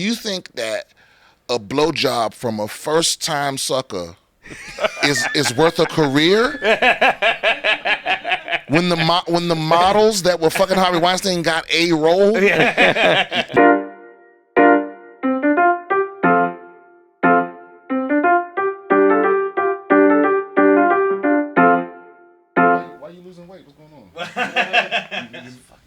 you think that a blowjob from a first-time sucker is worth a career? When the models that were fucking Harvey Weinstein got a role? Why you losing weight? What's going on?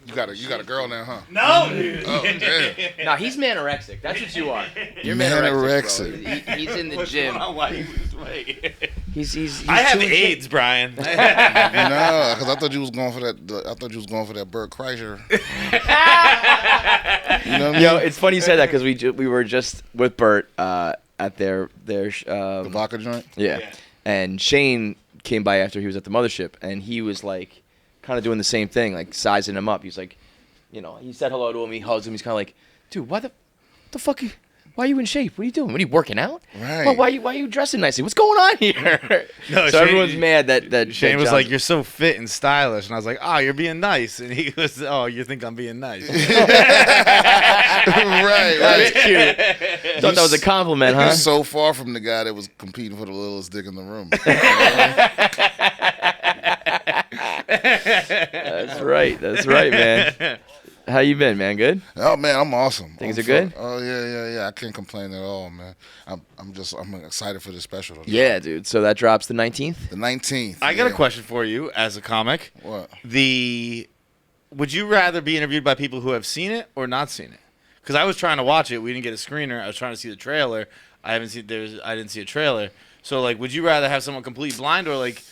You got a girl now, huh? No, dude. Oh, damn. No, he's manorexic. That's what you are. You're Manorexic. manorexic, bro. He's in the gym. Why you lose weight? He's I have too- AIDS, Brian. No, because I thought you was going for that. I thought you was going for that Bert Kreischer. You know what I mean? Yo, it's funny you said that because we were just with Bert at their the vodka joint. yeah, and Shane came by after he was at the mothership, and he was like kind of doing the same thing, like sizing him up. He's like, you know, he said hello to him, he hugs him. He's kind of like, dude, why the fuck? Why are you in shape? What are you doing? What are you working out? Right. Well, why are you dressing nicely? What's going on here? No, so Shane- everyone's mad that Shane was John's- like, "You're so fit and stylish," and I was like, "Oh, you're being nice," and he was, "Oh, you think I'm being nice?" Right. That's cute. Thought that was a compliment, huh? So far from the guy that was competing for the littlest dick in the room. That's right, man. How you been, man? Good? Oh man, I'm awesome. Things are good? Oh yeah. I can't complain at all, man. I'm excited for this special. Yeah, dude. So that drops the 19th? The 19th. I got a question for you as a comic. What? Would you rather be interviewed by people who have seen it or not seen it? Because I was trying to watch it. We didn't get a screener. I was trying to see the trailer. I didn't see a trailer. So like, would you rather have someone completely blind or like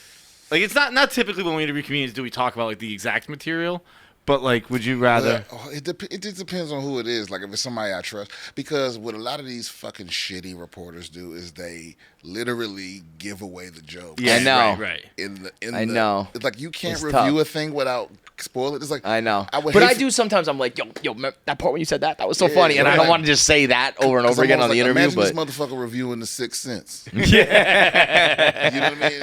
it's not typically when we interview comedians do we talk about like the exact material, but like, would you rather? It just depends on who it is. Like if it's somebody I trust, because what a lot of these fucking shitty reporters do is they literally give away the joke. Yeah, I know. Right. I know. It's like you can't It's review tough. a thing without spoil it. It's like I know. would But hate I for- do sometimes. I'm like, yo, that part when you said that was so Yeah, funny. And I don't like- want to just say that over and over again on the interview. Imagine But this motherfucker reviewing The Sixth Sense. yeah. You know what I mean?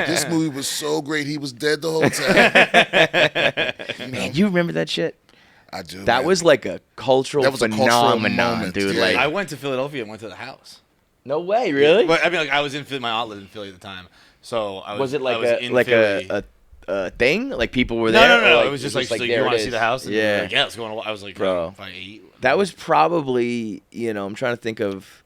This movie was so great, he was dead the whole time. Man, you remember that shit? I do. That man. was like a cultural That was a cultural phenomenon, moment, dude. yeah. Like, I went to Philadelphia and went to the house. no way, really? But I mean, like I was in Philly. My outlet in Philly at the time. So I Was it I like was in a Philly. thing? Like people were No, there? no, or, no. like, It was just like, there you it want to is? see the house? And Yeah. like, yeah, let's go on. I was like, Bro. if I ate. That was probably, I'm trying to think of.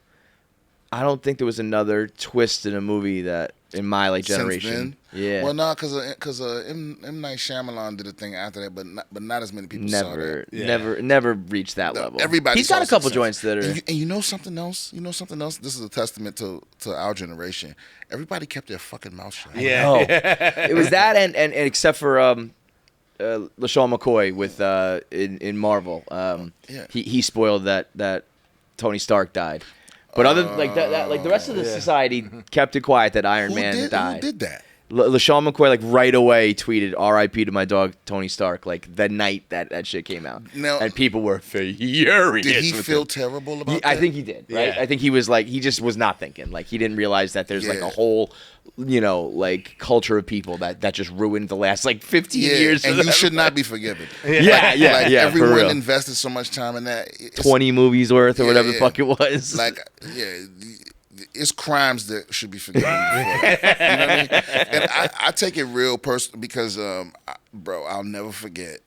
I don't think there was another twist in a movie that in my like Since generation. then? Yeah. Well, no, because M. Night Shyamalan did a thing after that, but not as many people saw that. never reached that No, level. everybody He's got saw a couple Sixth joints Sense. that are. And you know something else? This is a testament to our generation. Everybody kept their fucking mouth shut. Yeah. No, it was that and except for LaShawn McCoy with in Marvel. Yeah. He spoiled that Tony Stark died. But other like that like the rest of the society kept it quiet that Iron Man died. Who did that? LaShawn McCoy like right away tweeted R.I.P. to my dog Tony Stark like the night that shit came out. Now- and people were furious. Did he with feel him. terrible about that? I think he did, right? Yeah. I think he was like, he just was not thinking. Like, he didn't realize that there's like Yeah. a whole, like culture of people that just ruined the last like 15 years. and for you them. should not be forgiven. Yeah, yeah, Like, yeah, for everyone real. invested so much time in that. It's- 20 movies worth or Yeah, whatever the yeah. fuck it was. Like, yeah, it's crimes that should be forgiven. You know what I mean? And I take it real personal because, bro, I'll never forget.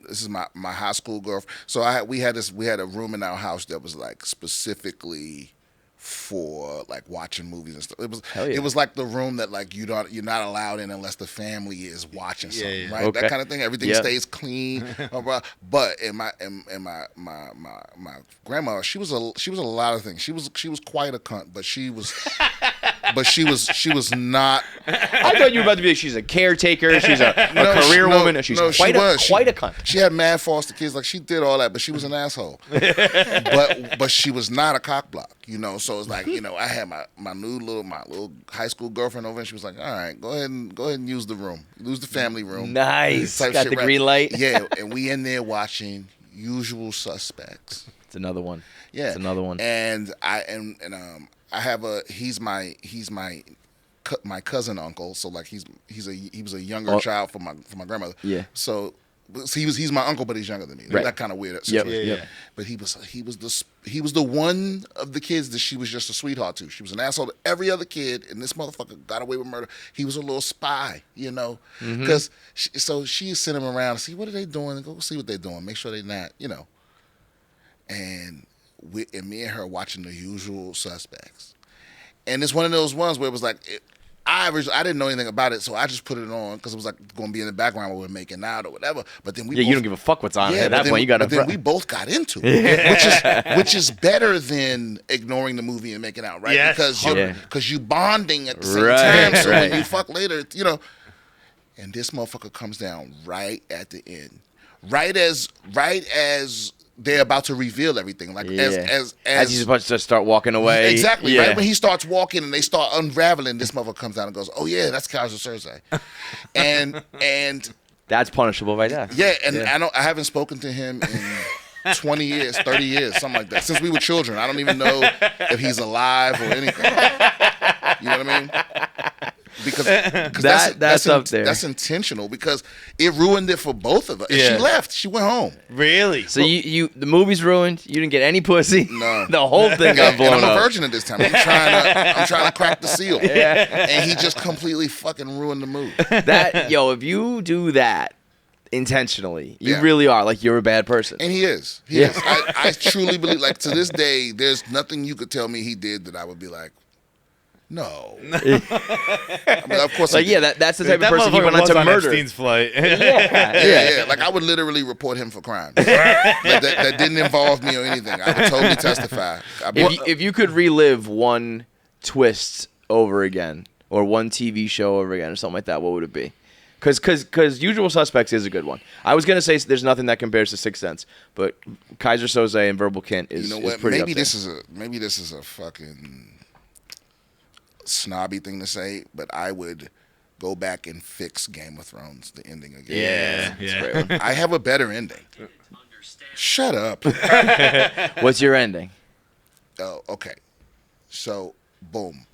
This is my high school girlfriend. So we had a room in our house that was like specifically for like watching movies and stuff. Hell yeah. It was like the room that like you're not allowed in unless the family is watching something, yeah. right? Okay. That kind of thing. Everything Yeah. stays clean. But in my grandma, she was a lot of things. She was quite a cunt, but she was not. I thought you were about to be like, she's a caretaker, she's a career woman, and she's quite a cunt. She had mad foster kids, like she did all that, but she was an asshole. but she was not a cockblock, So it's like, I had my little high school girlfriend over, and she was like, all right, go ahead and use the room, use the family room. Nice. Type Got shit, the right? green light. Yeah, and we in there watching Usual Suspects. It's another one. Yeah, It's another one. And I have he's my cousin uncle, so like he was a younger child for my grandmother. Yeah. So he's my uncle, but he's younger than me. Right. That kind of weird Yep. situation. Yeah. But he was the one of the kids that she was just a sweetheart to. She was an asshole to every other kid, and this motherfucker got away with murder. He was a little spy, because so she sent him around to see what are they doing, and go see what they're doing, make sure they're not, And me and her watching The Usual Suspects, and it's one of those ones where it was like. I didn't know anything about it, so I just put it on because it was like going to be in the background while we were making out or whatever. But then you don't give a fuck what's on at that point. You got to. Then we both got into it, which is better than ignoring the movie and making out, right? Yes. Because you bonding at the same time. So when you fuck later, And this motherfucker comes down right at the end, right as they're about to reveal everything, like as he's about to start walking away. Exactly, right when he starts walking and they start unraveling, this motherfucker comes down and goes, "Oh yeah, that's Kaiser Soze," and that's punishable by death. Yeah, and I haven't spoken to him in 20 years, 30 years, something like that. Since we were children, I don't even know if he's alive or anything. You know what I mean? Because that's up there. That's intentional because it ruined it for both of us. And Yeah. she left. She went home. Really? So you the movie's ruined. You didn't get any pussy. No. The whole thing got blown and I'm up. a virgin at this time. I'm trying to crack the seal. And he just completely fucking ruined the movie. If you do that intentionally, you really are like you're a bad person. And he is. He is. I truly believe, like, to this day, there's nothing you could tell me he did that I would be like, no. I mean, of course, like that's the type of person you motherfucker want was to on murder. Epstein's flight. Yeah. Like, I would literally report him for crime that didn't involve me or anything. I would totally testify. If you could relive one twist over again, or one TV show over again, or something like that, what would it be? Because Usual Suspects is a good one. I was gonna say there's nothing that compares to Sixth Sense, but Kaiser Soze and Verbal Kint is pretty. Maybe this is a fucking snobby thing to say, but I would go back and fix Game of Thrones, the ending again. Yeah. I have a better ending. Shut up. What's your ending? Oh, okay. So, boom.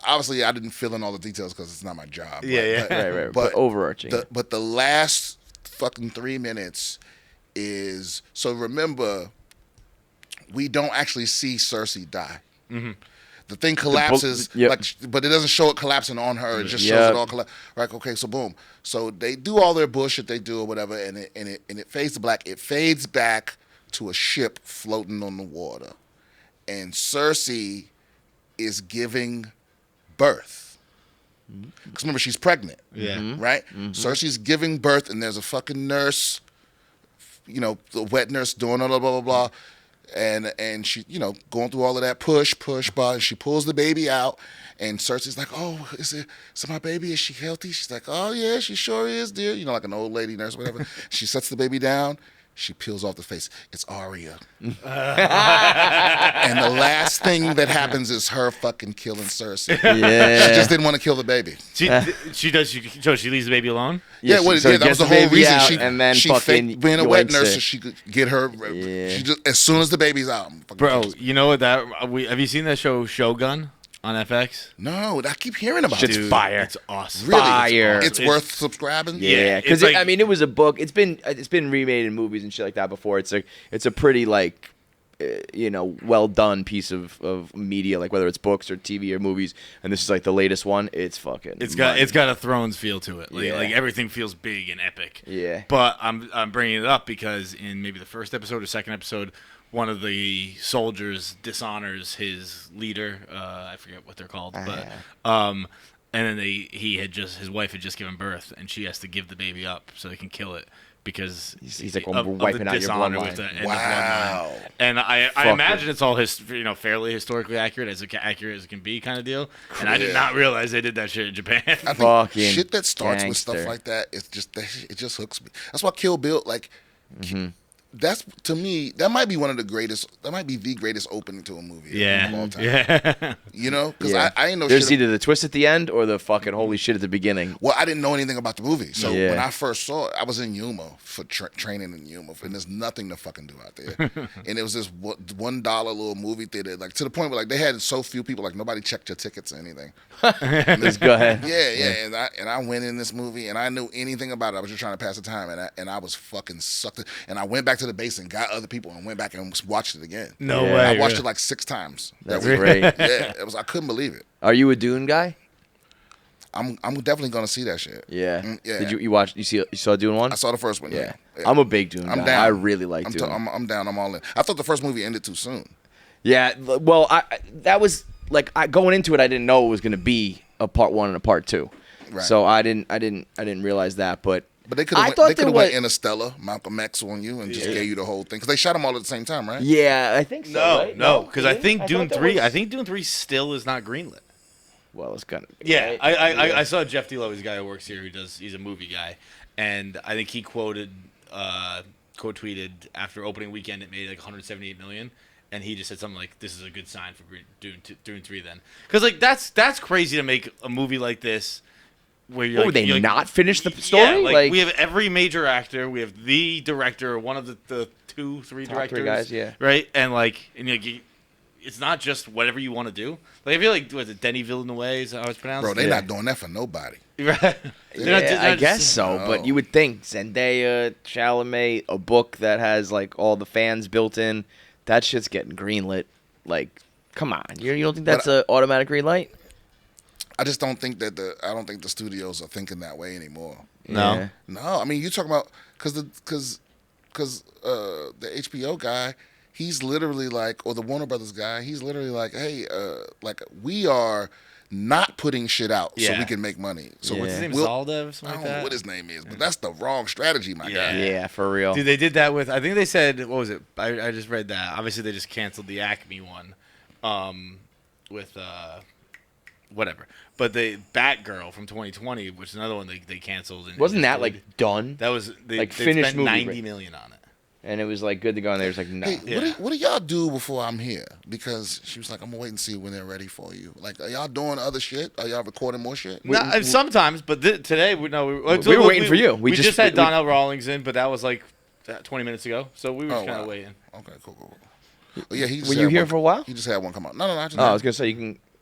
Obviously, I didn't fill in all the details because it's not my job. Right. But overarching. But the last fucking 3 minutes is, so remember, we don't actually see Cersei die. Mm-hmm. The thing collapses, but it doesn't show it collapsing on her. It just shows it all collapse. Right? Okay. So boom. So they do all their bullshit they do or whatever, and it fades to black. It fades back to a ship floating on the water, and Cersei is giving birth. Because remember, she's pregnant. Yeah. Mm-hmm. Right. Cersei's giving birth, and there's a fucking nurse. The wet nurse doing blah blah blah blah. And she, going through all of that push, and she pulls the baby out, and Cersei's like, "Oh, is my baby? Is she healthy?" She's like, "Oh yeah, she sure is, dear." Like an old lady nurse, whatever. She sets the baby down. She peels off the face. It's Arya. And the last thing that happens is her fucking killing Cersei. Yeah. She just didn't want to kill the baby. She leaves the baby alone? That was the whole reason. She faked being a wet nurse it. so she could get her. Yeah. She just, as soon as the baby's out. Bro, you know what have you seen that show Shogun on FX? No, I keep hearing about it. Shit's fire. It's awesome. Really? Fire. It's worth subscribing? Yeah, because like, it was a book. It's been remade in movies and shit like that before. It's a pretty well done piece of media, like whether it's books or TV or movies. And this is like the latest one. It's fucking. It's got a Thrones feel to it. Like everything feels big and epic. Yeah. But I'm bringing it up because in maybe the first episode or second episode, one of the soldiers dishonors his leader. I forget what they're called, but and then his wife had just given birth, and she has to give the baby up so they can kill it because he's like of wiping the out your dishonor bloodline. with the Wow. bloodline. And I imagine it's all fairly historically accurate as accurate as it can be, kind of deal. And I did not realize they did that shit in Japan. I think Fucking shit that starts with gangster. stuff like that, it just hooks me. That's why Kill Bill, that's to me that might be one of the greatest. That might be the greatest opening to a movie of all time. Yeah. You know, because I ain't know. There's shit. either the twist at the end or the fucking holy shit at the beginning. Well, I didn't know anything about the movie, so Yeah. when I first saw it, I was in Yuma for training in Yuma, and there's nothing to fucking do out there. And it was this $1 little movie theater, like to the point where like they had so few people, like nobody checked your tickets or anything. Just go ahead. Yeah. And I went in this movie, and I knew anything about it. I was just trying to pass the time, and I was fucking sucked. And I went back to the base and got other people and went back and watched it again. No Yeah. way. I watched really. it like 6 times. That's that week. great. Yeah, I couldn't believe it. Are you a Dune guy? I'm definitely gonna see that shit. Yeah. Yeah. Did you saw Dune 1? I saw the first one. Yeah. Yeah. I'm a big Dune I'm guy. down. I really like Dune. I'm down. I'm all in. I thought the first movie ended too soon. Yeah, well, that was like going into it. I didn't know it was going to be a part 1 and a part 2, Right. so I didn't realize that. But they could have went Interstellar, Malcolm X on you, and just gave you the whole thing because they shot them all at the same time, right? Yeah, I think so. right? No, because I Really? think thought Dune that 3. was- I think Dune 3 still is not greenlit. Well, it's gonna. Be, Yeah, right? I saw Jeff D'Lo, he's a guy who works here. He's a movie guy, and I think he quote tweeted after opening weekend it made like 178 million, and he just said something like, "This is a good sign for Dune 3." Then, because like that's crazy to make a movie like this. Where you're Would they you're not finish the story? Yeah, Like- we have every major actor, we have the director, one of the 2-3 Top directors, 3 guys, yeah. right, and it's not just whatever you want to do. Like I feel like was it Denis Villeneuve is how it's pronounced? Bro, they're Yeah. not doing that for nobody. Right. Yeah, I guess just- so. No. But you would think Zendaya, Chalamet, a book that has like all the fans built in, that shit's getting greenlit. Like, come on, you don't think that's an automatic green light? I just don't think that I don't think the studios are thinking that way anymore. No. Yeah. No, I mean you talking about because the HBO guy, he's literally like, or the Warner Brothers guy, he's literally like, hey, like we are not putting shit out so Yeah. we can make money. So Yeah. What's his name? we'll- Zalda or I something don't like know that? what his name is, but that's the wrong strategy, my Yeah. guy. Yeah, for real. Dude, they did that with. I think they said what was it? I just read that. Obviously, they just canceled the Acme one, with whatever. But the Batgirl from 2020, which is another one they canceled. And Wasn't that deleted. like done? That was they finished spent movie, 90 right? million on it. And it was like good to go, and they was like, no. Hey, Yeah. what do y'all do before I'm here? Because she was like, I'm gonna wait and see when they're ready for you. Like, are y'all doing other shit? Are y'all recording more shit? Sometimes, but today we were waiting for you. We We just just- had we- Donnell Rawlings in, but that was like 20 minutes ago. So we were just Oh, kind of wow. waiting. Okay, cool. Oh, yeah, he just Were had you here one- for a while? He just had one come out. No, I just Oh, I had- was gonna say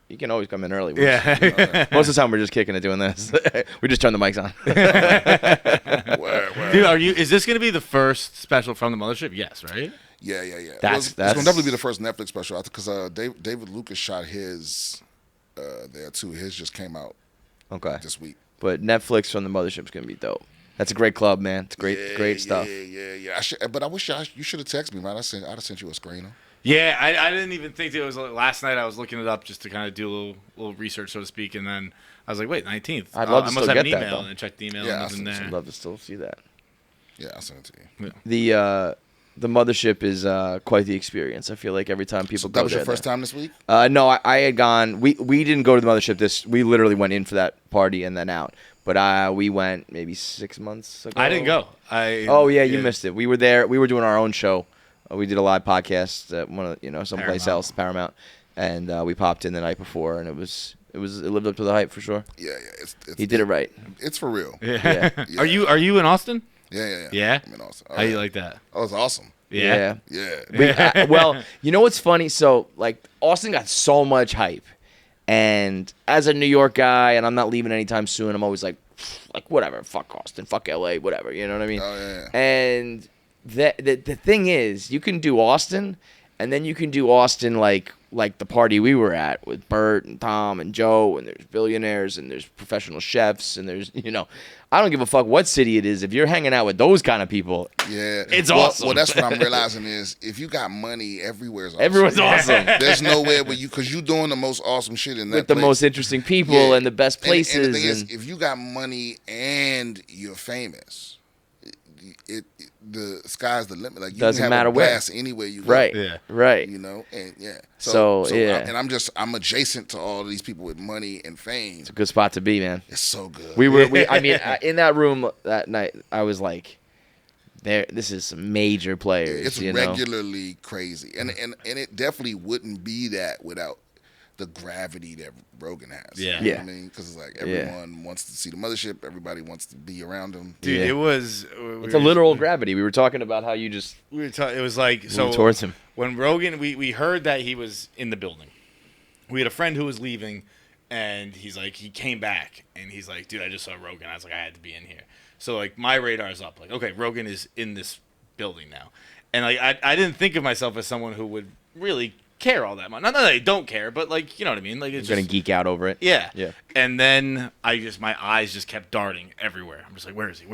you can always come in early. Yeah. Most of the time we're just kicking it doing this. We just turn the mics on. Word. Dude, is this gonna be the first special from the mothership? Yes, right? Yeah. That's- It's gonna definitely be the first Netflix special because David Lucas shot his there too. His just came out Okay. this week. But Netflix from the mothership's gonna be dope. That's a great club, man. It's great stuff. Yeah. But I wish you should have texted me, man. I'd have sent you a screener. Yeah, I didn't even think it was last night. I was looking it up just to kind of do a little research, so to speak, and then I was like, wait, 19th. I'd love to I still must have an get that, email though. and checked the email Yeah, and I nothing sent there. I'd love to still see that. Yeah, I'll send it to you. The mothership is quite the experience. I feel like every time people So go that was there. your first time this week? No, I had gone. We didn't go to the mothership. We literally went in for that party and then out. But we went maybe 6 months ago. I didn't go. Oh yeah, you missed it. We were there. We were doing our own show. We did a live podcast at someplace Paramount. else, Paramount, and we popped in the night before, and it lived up to the hype for sure. Yeah. He did it right. It's for real. Yeah. Yeah. Are you in Austin? Yeah. Yeah? I'm in Austin. How you like that? Oh, it's awesome. Yeah. Yeah. Well, you know what's funny? So like Austin got so much hype, and as a New York guy, and I'm not leaving anytime soon. I'm always like whatever, fuck Austin, fuck LA, whatever. You know what I mean? Oh, yeah. And the thing is, you can do Austin, and then you can do Austin like the party we were at with Bert and Tom and Joe, and there's billionaires and there's professional chefs and there's I don't give a fuck what city it is. If you're hanging out with those kind of people, Yeah. It's well, awesome. Well, that's what I'm realizing is if you got money, everywhere's awesome. everyone's awesome. There's nowhere where because you're doing the most awesome shit in that With the place. most interesting people Yeah. and the best places. And the thing is, if you got money and you're famous, the sky's the limit. Like you Doesn't can have matter a where. blast anywhere you go. Right. Yeah. Right. And yeah. So, yeah. I'm adjacent to all these people with money and fame. It's a good spot to be, man. It's so good. We in that room that night, I was like, This is some major players. It's regularly crazy, and it definitely wouldn't be that without the gravity that Rogan has. Yeah. You know what I mean, because it's like everyone wants to see the mothership, everybody wants to be around him. Dude, it was. It's a literal gravity. We were talking about how you just. It was like so. Towards him. When Rogan, we heard that he was in the building. We had a friend who was leaving, and he's like, he came back, and he's like, dude, I just saw Rogan. I was like, I had to be in here. So like my radar's up. Like, okay, Rogan is in this building now, and like I didn't think of myself as someone who would really care all that much. Not that I don't care, but like, you know what I mean? Like, it's gonna geek out over it. Yeah. Yeah. And then my eyes just kept darting everywhere. I'm just like, where is he?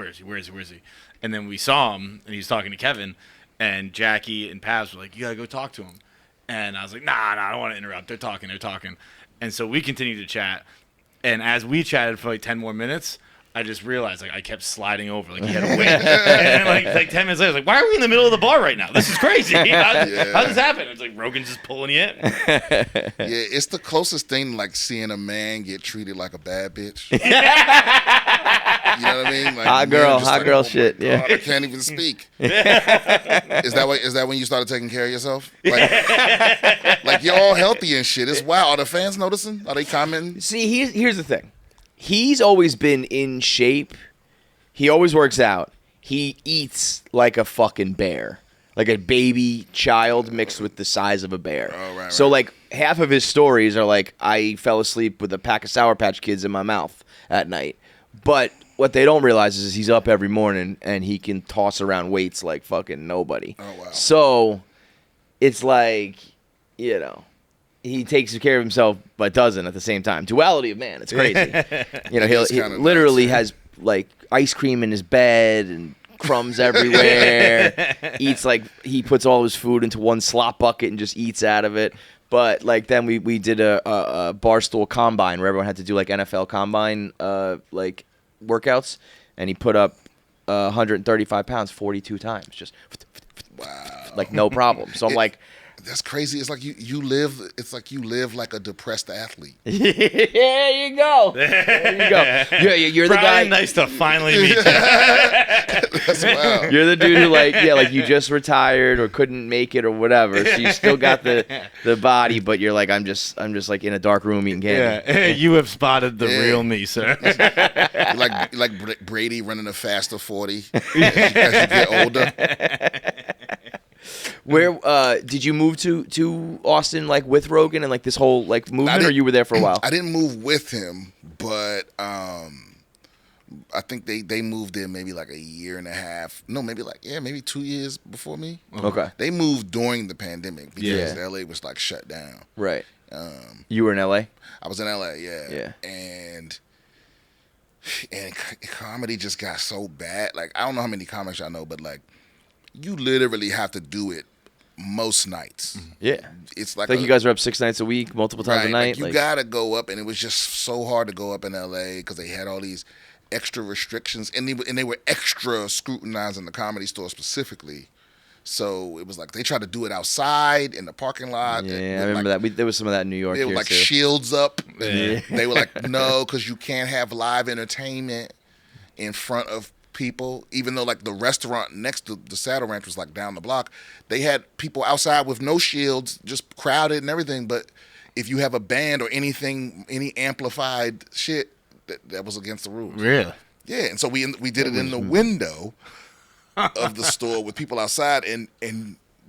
And then we saw him, and he was talking to Kevin, and Jackie and Paz were like, you gotta go talk to him. And I was like, nah, I don't want to interrupt. They're talking. And so we continued to chat, and as we chatted for like 10 more minutes, I just realized like I kept sliding over, like he had a win. And like 10 minutes later, I was like, why are we in the middle of the bar right now? This is crazy. How does this happen? It's like Rogan's just pulling you in. Yeah, it's the closest thing to like seeing a man get treated like a bad bitch. You know what I mean? Like, hot girl shit. God, Yeah, I can't even speak. Is that when you started taking care of yourself? Like you're all healthy and shit. It's wild. Are the fans noticing? Are they commenting? See, here's the thing. He's always been in shape. He always works out. He eats like a fucking bear. Like a baby child mixed with the size of a bear. Oh, right, so, like, half of his stories are like, I fell asleep with a pack of Sour Patch Kids in my mouth at night. But what they don't realize is he's up every morning and he can toss around weights like fucking nobody. Oh, wow. So, it's like, he takes care of himself but doesn't at the same time. Duality of man. It's crazy. He literally has like ice cream in his bed and crumbs everywhere. Eats like he puts all his food into one slop bucket and just eats out of it. But like then we did a Barstool combine where everyone had to do like NFL combine like workouts, and he put up 135 pounds 42 times just like no problem. So I'm like, that's crazy. It's like you live. It's like you live like a depressed athlete. There you go. Yeah, you're the guy. Nice to finally meet you. That's wild. You're the dude who like you just retired or couldn't make it or whatever. So you still got the body, but you're like I'm just like in a dark room eating candy. Yeah, you have spotted the real me, sir. You're like Brady running a faster 40 as you get older. Where did you move to Austin like with Rogan and like this whole like movement, or you were there for a while? I didn't move with him, but I think they moved there maybe like a year and a half. No, maybe 2 years before me. Okay. They moved during the pandemic because LA was like shut down. Right. You were in LA? I was in LA, yeah. Yeah. And comedy just got so bad. Like I don't know how many comics y'all know, but like you literally have to do it most nights. Yeah. It's like you guys are up 6 nights a week, multiple times a night. Like you gotta go up, and it was just so hard to go up in LA because they had all these extra restrictions, and they were extra scrutinizing the Comedy Store specifically. So it was like they tried to do it outside in the parking lot. Yeah, I remember that. There was some of that in New York. They were like shields up. Yeah. They were like, no, because you can't have live entertainment in front of people, even though like the restaurant next to the Saddle Ranch was like down the block. They had people outside with no shields, just crowded and everything. But if you have a band or anything, any amplified shit, that was against the rules. Really? Yeah, and so we did it in the window of the store with people outside, and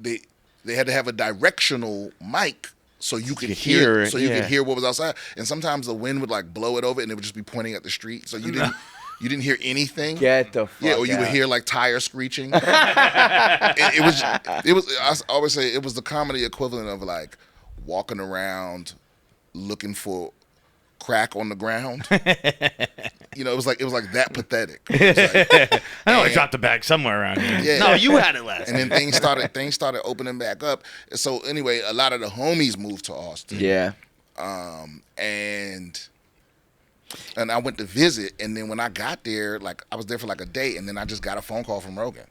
they had to have a directional mic so you could hear it, you could hear what was outside. And sometimes the wind would like blow it over, and it would just be pointing at the street, so you didn't. You didn't hear anything. Get the fuck or you out. would hear like tires screeching. it was. I always say it was the comedy equivalent of like walking around looking for crack on the ground. It was like that pathetic. I know I dropped the bag somewhere around here. Yeah. No, you had it last. And then things started opening back up. So anyway, a lot of the homies moved to Austin. Yeah. And I went to visit, and then when I got there, like I was there for like a day, and then I just got a phone call from Rogan.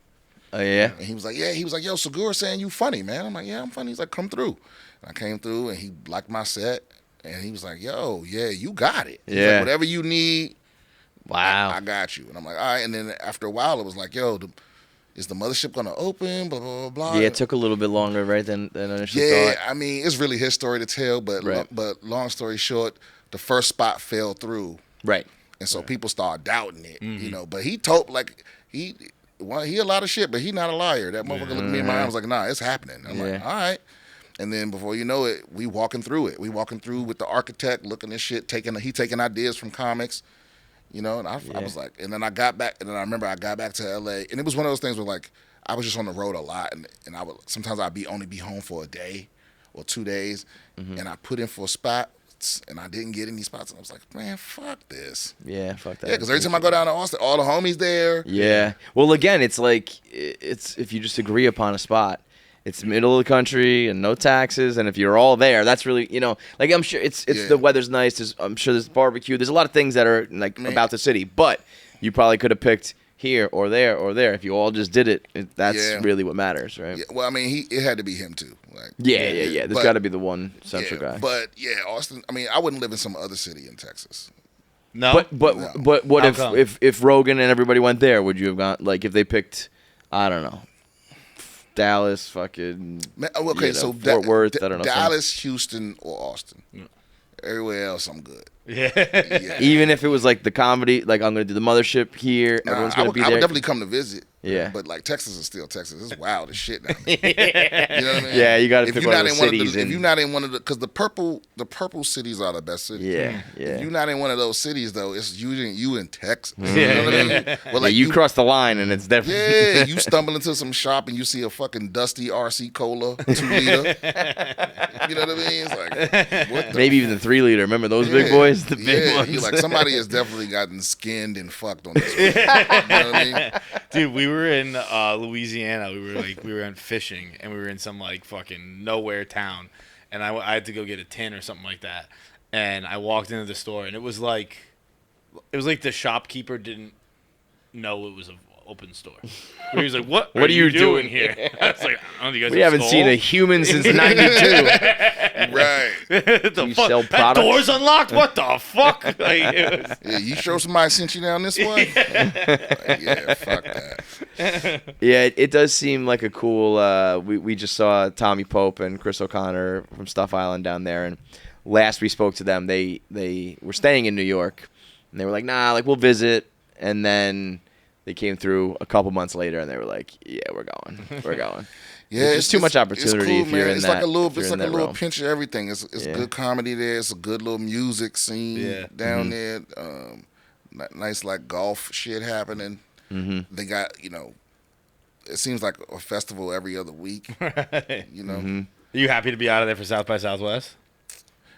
Oh yeah. And he was like, yo, Segura saying you funny, man. I'm like, yeah, I'm funny. He's like, come through. And I came through, and he liked my set, and he was like, yo, yeah, you got it. He's like, whatever you need, wow, I got you. And I'm like, all right. And then after a while, it was like, yo, is the mothership going to open? Blah, blah, blah, blah. Yeah, it took a little bit longer, right, than initially Yeah, thought. I mean, it's really his story to tell, but Right. but long story short, the first spot fell through. Right. And so people start doubting it, you know. But he told, like, he a lot of shit, but he not a liar. That motherfucker looked at me in my eye and was like, nah, it's happening. I'm like, all right. And then before you know it, we walking through it. We walking through with the architect, looking at shit, taking ideas from comics, you know. And I was like, and then I got back, and then I remember I got back to L.A. And it was one of those things where, like, I was just on the road a lot, and I would sometimes I'd only be home for a day or 2 days, and I put in for a spot. And I didn't get any spots, and I was like, "Man, fuck this." Yeah, fuck that. Yeah, because every time I go down to Austin, all the homies there. Yeah. Well, again, it's like it's if you just agree upon a spot, it's middle of the country and no taxes, and if you're all there, that's really like I'm sure it's the weather's nice. I'm sure there's barbecue. There's a lot of things that are like about the city, but you probably could have picked here or there or there. If you all just did it, that's really what matters, right? Yeah, well, I mean, it had to be him too. Like, yeah. There's got to be the one central guy. But yeah, Austin. I mean, I wouldn't live in some other city in Texas. No, but what if Rogan and everybody went there? Would you have gone? Like if they picked, I don't know, Dallas, fucking. Okay, so Fort Worth. I don't know. Dallas, Houston, or Austin. Everywhere else, I'm good. Yeah. Even if it was like the comedy, like I'm gonna do the mothership here. Everyone's gonna be there. I would definitely come to visit. Yeah. But like Texas is still Texas. It's wild as shit down there. You know what I mean? Yeah, you got to pick one of the cities. If you're not in one of the, because the purple cities are the best cities. Yeah. If you're not in one of those cities though, it's usually you in Texas. Yeah. You know what I mean? Well, like you cross the line and it's definitely. Yeah, you stumble into some shop and you see a fucking dusty RC Cola 2 liter. You know what I mean? It's like what the maybe even the 3 liter. Remember those big boys? The big ones. You're like somebody has definitely gotten skinned and fucked on this one. You know what I mean? Dude, we were in Louisiana. We were in fishing, and we were in some like fucking nowhere town, and I had to go get a tin or something like that. And I walked into the store, and it was like the shopkeeper didn't know it was an open store. He was like, "What are you doing here?" I was like, "I don't know, you guys we haven't seen a human since '92." Right. The You fuck? sell That products? door's unlocked. What the fuck? Like, it was, Yeah, you sure somebody sent you down this way? Yeah, fuck that. Yeah, it does seem like a cool. We just saw Tommy Pope and Chris O'Connor from Stuff Island down there, and last we spoke to them, they were staying in New York, and they were like, "Nah, like we'll visit," and then they came through a couple months later, and they were like, "Yeah, we're going." Yeah, There's too much opportunity cool, if you're man. in It's that. like a little, if you're it's in like a that little realm. pinch of everything. It's good comedy there. It's a good little music scene down there. Nice like golf shit happening. They got it seems like a festival every other week. You know. Are you happy to be out of there for South by Southwest?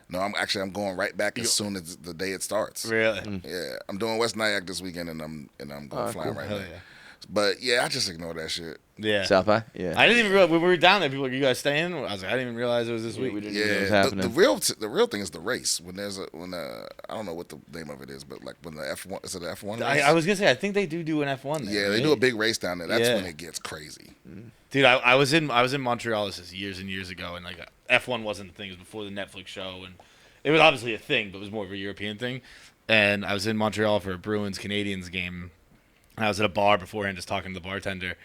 No, I'm going right back as soon as the day it starts. Really? Yeah, I'm doing West Nyack this weekend, and I'm going flying right now. Hell yeah. But yeah, I just ignore that shit. Yeah. South by, yeah. I didn't even realize when we were down there. People were like, "You guys staying?" I was like, "I didn't even realize it was this week." we didn't know what was Yeah, happening. the real thing is the race. When I don't know what the name of it is, but like when the F1 is it the F1 race? I was gonna say I think they do an F1 there. Yeah, they right? do a big race down there. That's Yeah. when it gets crazy. Dude, I was in Montreal this is years and years ago, and like F1 wasn't a thing. It was before the Netflix show, and it was obviously a thing, but it was more of a European thing. And I was in Montreal for a Bruins Canadiens game. And I was at a bar beforehand, just talking to the bartender,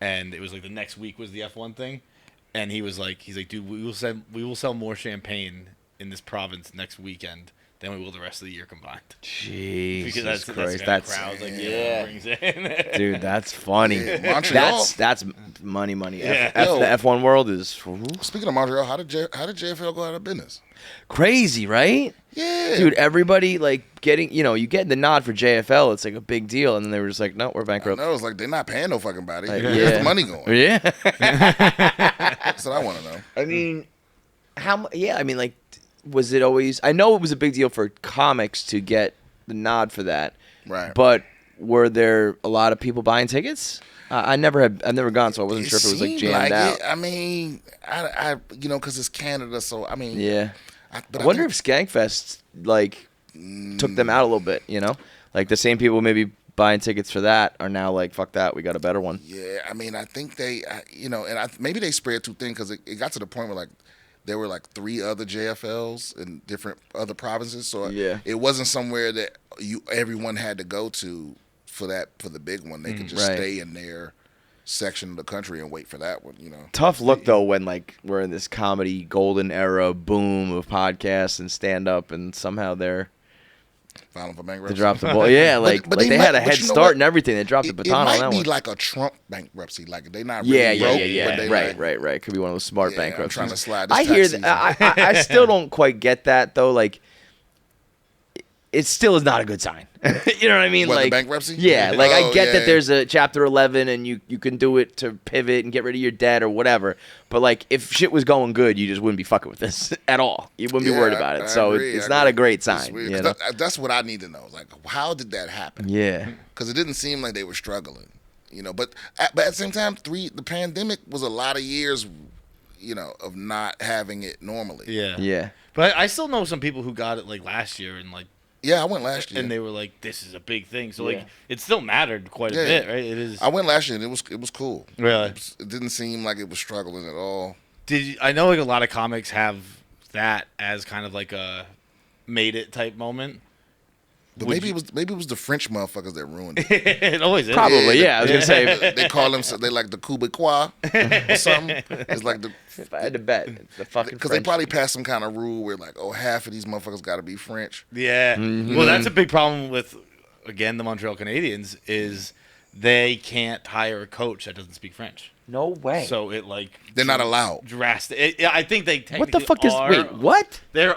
and it was like the next week was the F1 thing, and he's like, dude, we will sell more champagne in this province next weekend than we will the rest of the year combined. Jesus Christ, that's that's crowd like yeah. brings in. Dude, that's funny. Yeah, Montreal. That's money. Yeah. The F1 world is Speaking of Montreal, how did JFL go out of business? crazy, right? Yeah, Dude, everybody like getting, you get the nod for JFL. It's like a big deal, and then they were just like, no, we're bankrupt. No, it's like they're not paying no fucking body. Like, Where's the money going? Yeah. That's what I want to know. I mean, like, was it always? I know it was a big deal for comics to get the nod for that, Right. but were there a lot of people buying tickets? I've never gone, so I wasn't sure if it was like seemed jammed out. I mean, I because it's Canada, so I mean, Yeah. I wonder think- if Skankfest like took them out a little bit. Like the same people maybe buying tickets for that are now like, fuck that, we got a better one. Yeah, I mean, I think they, maybe they spread too thin because it got to the point where like there were like 3 other JFLs in different other provinces, so Yeah. it wasn't somewhere that everyone had to go to for the big one. They could just Right. stay in their section of the country and wait for that one. Tough look though when like we're in this comedy golden era boom of podcasts and stand up, and somehow they're filing for they bankruptcy. dropped the ball. Yeah, But they had a head start and everything. They dropped the It baton on that might be one. like a Trump bankruptcy. Like they not really Yeah. broke, but they Right. Could be one of those smart I'm bankruptcies. trying to slide this I tax hear season. that. I still don't quite get that though. Like, it still is not a good sign. You know what I mean? What, the like bankruptcy? Yeah, like I Oh, get yeah. that there's a Chapter 11 and you can do it to pivot and get rid of your debt or whatever. But like, if shit was going good, you just wouldn't be fucking with this at all. You wouldn't be worried about it. I So agree, it's I not a agree. great It's sign. weird, You 'cause know? that's what I need to know. Like, how did that happen? Yeah. Because it didn't seem like they were struggling. But at the same time, the pandemic was a lot of years, of not having it normally. Yeah. Yeah. But I still know some people who got it like last year and like. Yeah, I went last year. And they were like, "This is a big thing." So Yeah. like, it still mattered quite a Yeah. bit, right? It is. I went last year and it was cool. Really? It didn't seem like it was struggling at all. I know like a lot of comics have that as kind of like a made it type moment. But Would maybe you- it was the French motherfuckers that ruined it. It always is. Probably, yeah. I was gonna say, They call them, they like the Quebecois or something. It's like if I had to bet, it's the fucking because they French probably passed some kind of rule where like, oh, half of these motherfuckers got to be French. Yeah. Mm-hmm. Well, that's a big problem with, again, the Montreal Canadiens is they can't hire a coach that doesn't speak French. No way. So it like They're not allowed. drastic. I think they technically What the fuck is? are. Wait, what? They're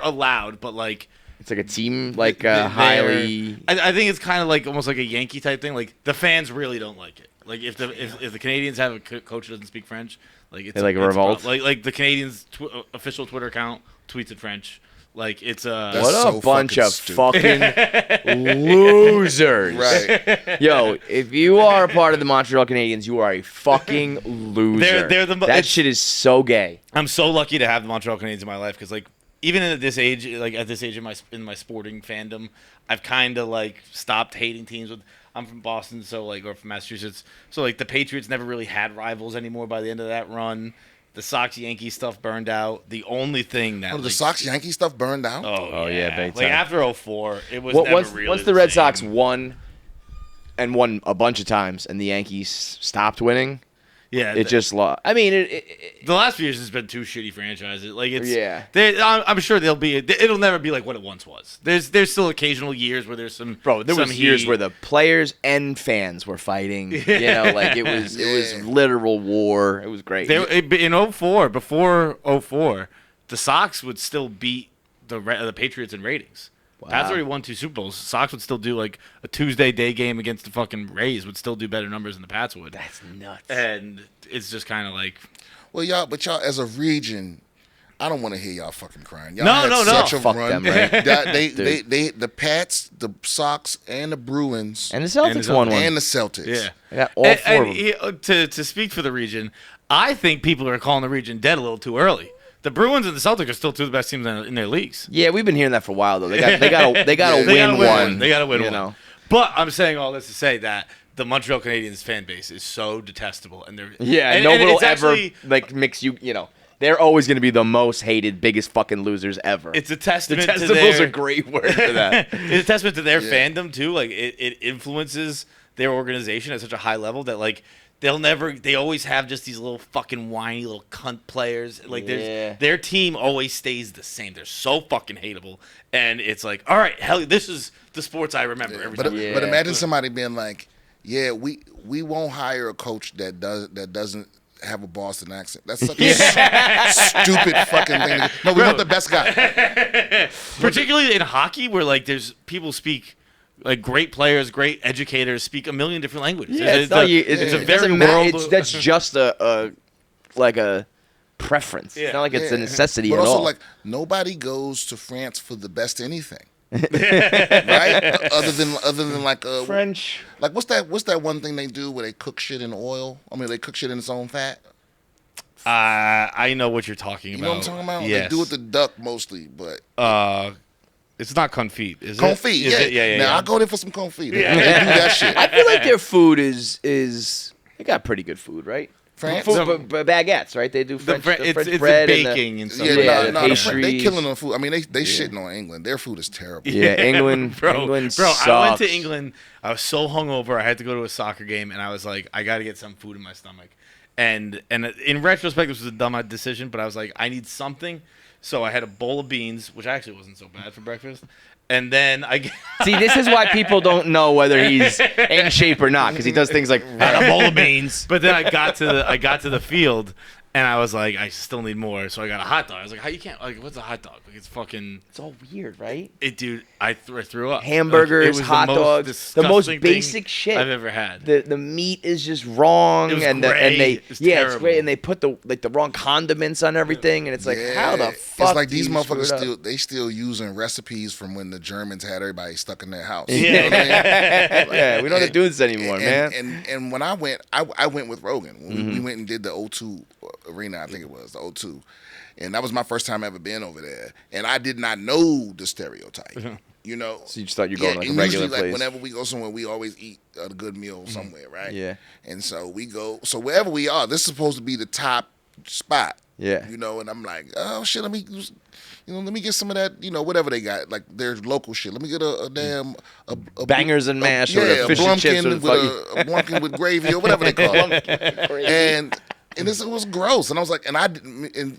allowed, but like It's like a team, like they're- highly. I think it's kind of like almost like a Yankee type thing. Like the fans really don't like it. Like if the Canadians have a coach that doesn't speak French, like it's They, like, it's a revolt? problem. Like the Canadians official Twitter account tweets in French. Like it's That's What a so bunch fucking of stupid. fucking losers. Right. Yo, if you are a part of the Montreal Canadiens, you are a fucking loser. They're the- that it's- shit is so gay. I'm so lucky to have the Montreal Canadiens in my life because like even at this age, like at this age in my sporting fandom, I've kind of like stopped hating teams. I'm from Boston, so like or from Massachusetts, so like the Patriots never really had rivals anymore by the end of that run. The Sox Yankees stuff burned out. The only thing that Oh, the like, Sox Yankee stuff burned down. Oh yeah, yeah, big like time. after 04, it was never really once the Red same. Sox won a bunch of times, and the Yankees stopped winning, Yeah, it just lost. I mean, the last few years has been two shitty franchises. Like it's Yeah. I'm sure it'll never be like what it once was. There's still occasional years where there's some Bro, there some was years heat. where the players and fans were fighting. You know, like it was literal war. It was great. In 04, before 04, the Sox would still beat the Patriots in ratings. Wow. Pats already won 2 Super Bowls. Sox would still do like a Tuesday day game against the fucking Rays would still do better numbers than the Pats would. That's nuts. And it's just kind of like Well, y'all as a region, I don't want to hear y'all fucking crying. Y'all No, had no. such a Fuck run. them, right? The Pats, the Sox, and the Bruins, And the Celtics won one. and the Celtics. yeah. Yeah, all four of them. To speak for the region, I think people are calling the region dead a little too early. The Bruins and the Celtics are still two of the best teams in their leagues. Yeah, we've been hearing that for a while though. They got to They gotta win win one. They got to win you one. know. But I'm saying all this to say that the Montreal Canadiens fan base is so detestable, and they're Yeah, no one will it's ever actually- like mix you. You know, they're always going to be the most hated, biggest fucking losers ever. It's a testament to Detestable's their a great word for that. it's a testament to their fandom too. Like it influences their organization at such a high level that like they always have just these little fucking whiny little cunt players. Like their team always stays the same. They're so fucking hateable, and it's like, all right, hell, this is the sports I remember every time. But imagine somebody being like, "Yeah, we won't hire a coach that doesn't have a Boston accent." That's such a stupid fucking thing. No, we want the best guy. Particularly in hockey, where like there's people speak. Like great players, great educators speak a million different languages. Yeah, it's a very world. That's just a preference. It's not like it's a necessity but at also, all. like, nobody goes to France for the best anything, right? Other than like French. Like what's that one thing they do where they cook shit in oil? I mean, they cook shit in its own fat. I know what you're talking about. You know what I'm talking about? Yes. They do it with the duck mostly, but it's not confit, is it? confit. Is it? Yeah. Now I go there for some confit. They do that shit. I feel like their food is they got pretty good food, right? France. Baguettes, right? They do French, the French it's bread the baking and stuff. the the pastries. They killing on food. I mean, they shitting on England. Their food is terrible. Yeah, England sucks. I went to England. I was so hungover. I had to go to a soccer game, and I was like, I got to get some food in my stomach. And in retrospect, this was a dumb decision, but I was like, I need something. So I had a bowl of beans, which actually wasn't so bad for breakfast. And then See, this is why people don't know whether he's in shape or not, because he does things like a bowl of beans. But then I got to the field, and I was like, I still need more. So I got a hot dog. I was like, how you can't what's a hot dog? Like it's fucking. It's all weird, right? Dude, I threw up. Hamburgers, hot dogs, the most basic shit I've ever had. The meat is just wrong, and they it's great, and they put the wrong condiments on everything, and it's like how the fuck? It's like these motherfuckers still using recipes from when the Germans had everybody stuck in their house. Yeah, you know what I mean? Yeah, we don't have to do this anymore, man. And when I went with Rogan. When we went and did the O2 Arena, I think it was the O2. And that was my first time ever being over there. And I did not know the stereotype. You know? So you just thought you were going like a regular place. Like whenever we go somewhere, we always eat a good meal somewhere, right? Yeah. And so we go, so wherever we are, this is supposed to be the top spot. Yeah. You know, and I'm like, oh shit, let me get some of that, whatever they got, like their local shit. Let me get a damn bangers and mash or a fish and chips with a blumpkin with gravy or whatever they call it. And this was gross, and I was like, and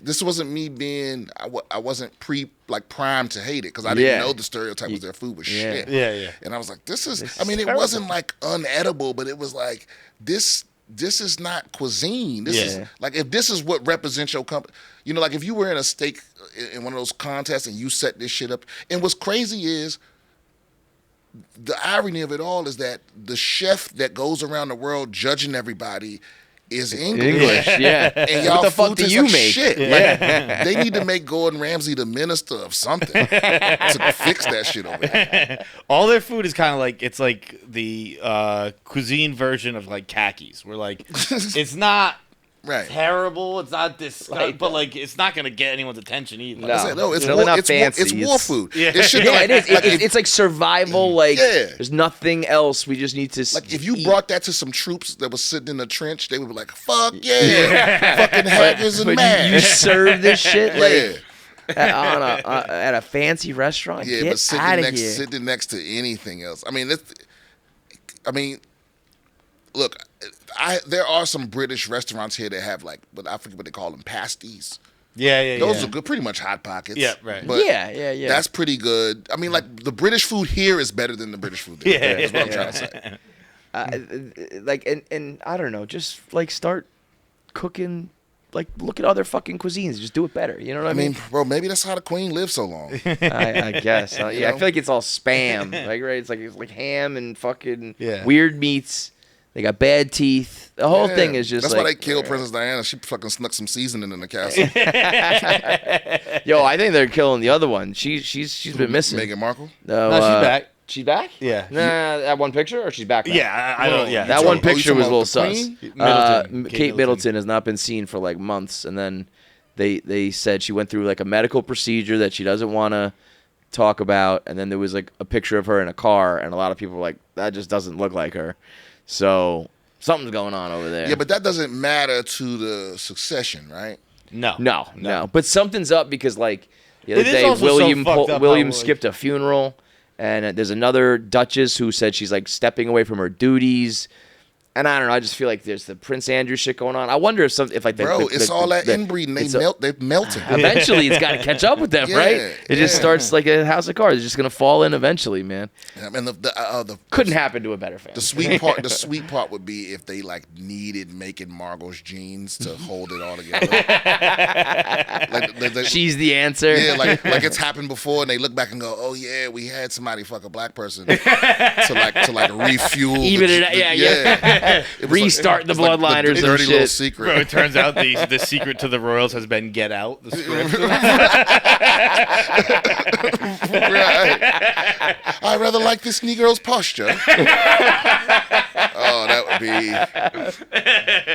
this wasn't me being, I wasn't primed to hate it because I didn't know the stereotype was their food was shit. Yeah. And I was like, it wasn't like unedible, but it was like this is not cuisine. This is like if this is what represents your company, like if you were in a steak in one of those contests and you set this shit up, and what's crazy is. The irony of it all is that the chef that goes around the world judging everybody is English, yeah. And y'all what the fuck food do you like make? Shit. Yeah. Like, they need to make Gordon Ramsay the minister of something to fix that shit over there. All their food is kind of like it's like the cuisine version of like khakis. Where like it's not terrible, it's not disgusting, but like it's not gonna get anyone's attention either. It's really not fancy. It's war food. It is. It's like survival. Like there's nothing else. We just need to. Like if you brought that to some troops that was sitting in the trench, they would be like, "Fuck yeah, fucking haggis and mash." You serve this shit like. At a fancy restaurant, get out of here. Sitting next to anything else. I mean, look, there are some British restaurants here that have like, but I forget what they call them, pasties. Yeah. Those are good, pretty much Hot Pockets. Yeah, right. But yeah. That's pretty good. I mean, like the British food here is better than the British food there. That's what I'm trying to say. And I don't know, just like start cooking. Like, look at other fucking cuisines. Just do it better. You know what I mean? Bro, maybe that's how the Queen lived so long. I guess. I feel like it's all spam. Like, right? It's like ham and fucking weird meats. They got bad teeth. The whole thing is just that's like... why they killed Princess Diana. She fucking snuck some seasoning in the castle. Yo, I think they're killing the other one. She's been missing. Meghan Markle? No, she's back. She's back? Yeah. Nah, that one picture, or she's back now? Yeah, I don't. Yeah, that one picture was a little sus. Kate Middleton has not been seen for like months, and then they said she went through like a medical procedure that she doesn't want to talk about, and then there was like a picture of her in a car, and a lot of people were like, that just doesn't look like her. So something's going on over there. Yeah, but that doesn't matter to the succession, right? No. But something's up because like the other day, William William skipped a funeral. And there's another Duchess who said she's like stepping away from her duties. And I don't know. I just feel like there's the Prince Andrew shit going on. I wonder if it's all that inbreeding. They're melting. Eventually, it's got to catch up with them, right? It just starts like a house of cards. It's just gonna fall in eventually, man. I mean, the couldn't happen to a better family. The sweet part would be if they like needed Meghan Markle's genes to hold it all together. She's the answer. Yeah, like it's happened before, and they look back and go, "Oh yeah, we had somebody fuck a black person to refuel, even it. Yeah. Restart the bloodliners the dirty and little shit. secret. Bro, it turns out the secret to the royals has been Get Out. The script. Right. I rather like this Negro's posture. Oh, that would be.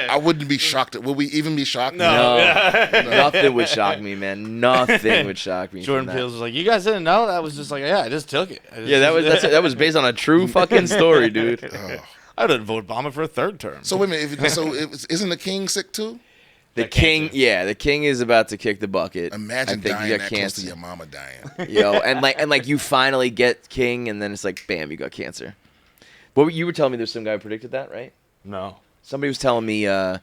I wouldn't be shocked. Would we even be shocked? No. Nothing would shock me, man. Nothing would shock me. Jordan Peele was like, "You guys didn't know?" That was just like, "Yeah, I just took it." That was based on a true fucking story, dude. I'd have voted Obama for a third term. So wait a minute. Isn't the king sick too? The king, the king is about to kick the bucket. Imagine I think dying you got that close cancer. to your mama dying. Yo, and you finally get king, and then it's like, bam, you got cancer. You were telling me there's some guy who predicted that, right? No. Somebody was telling me it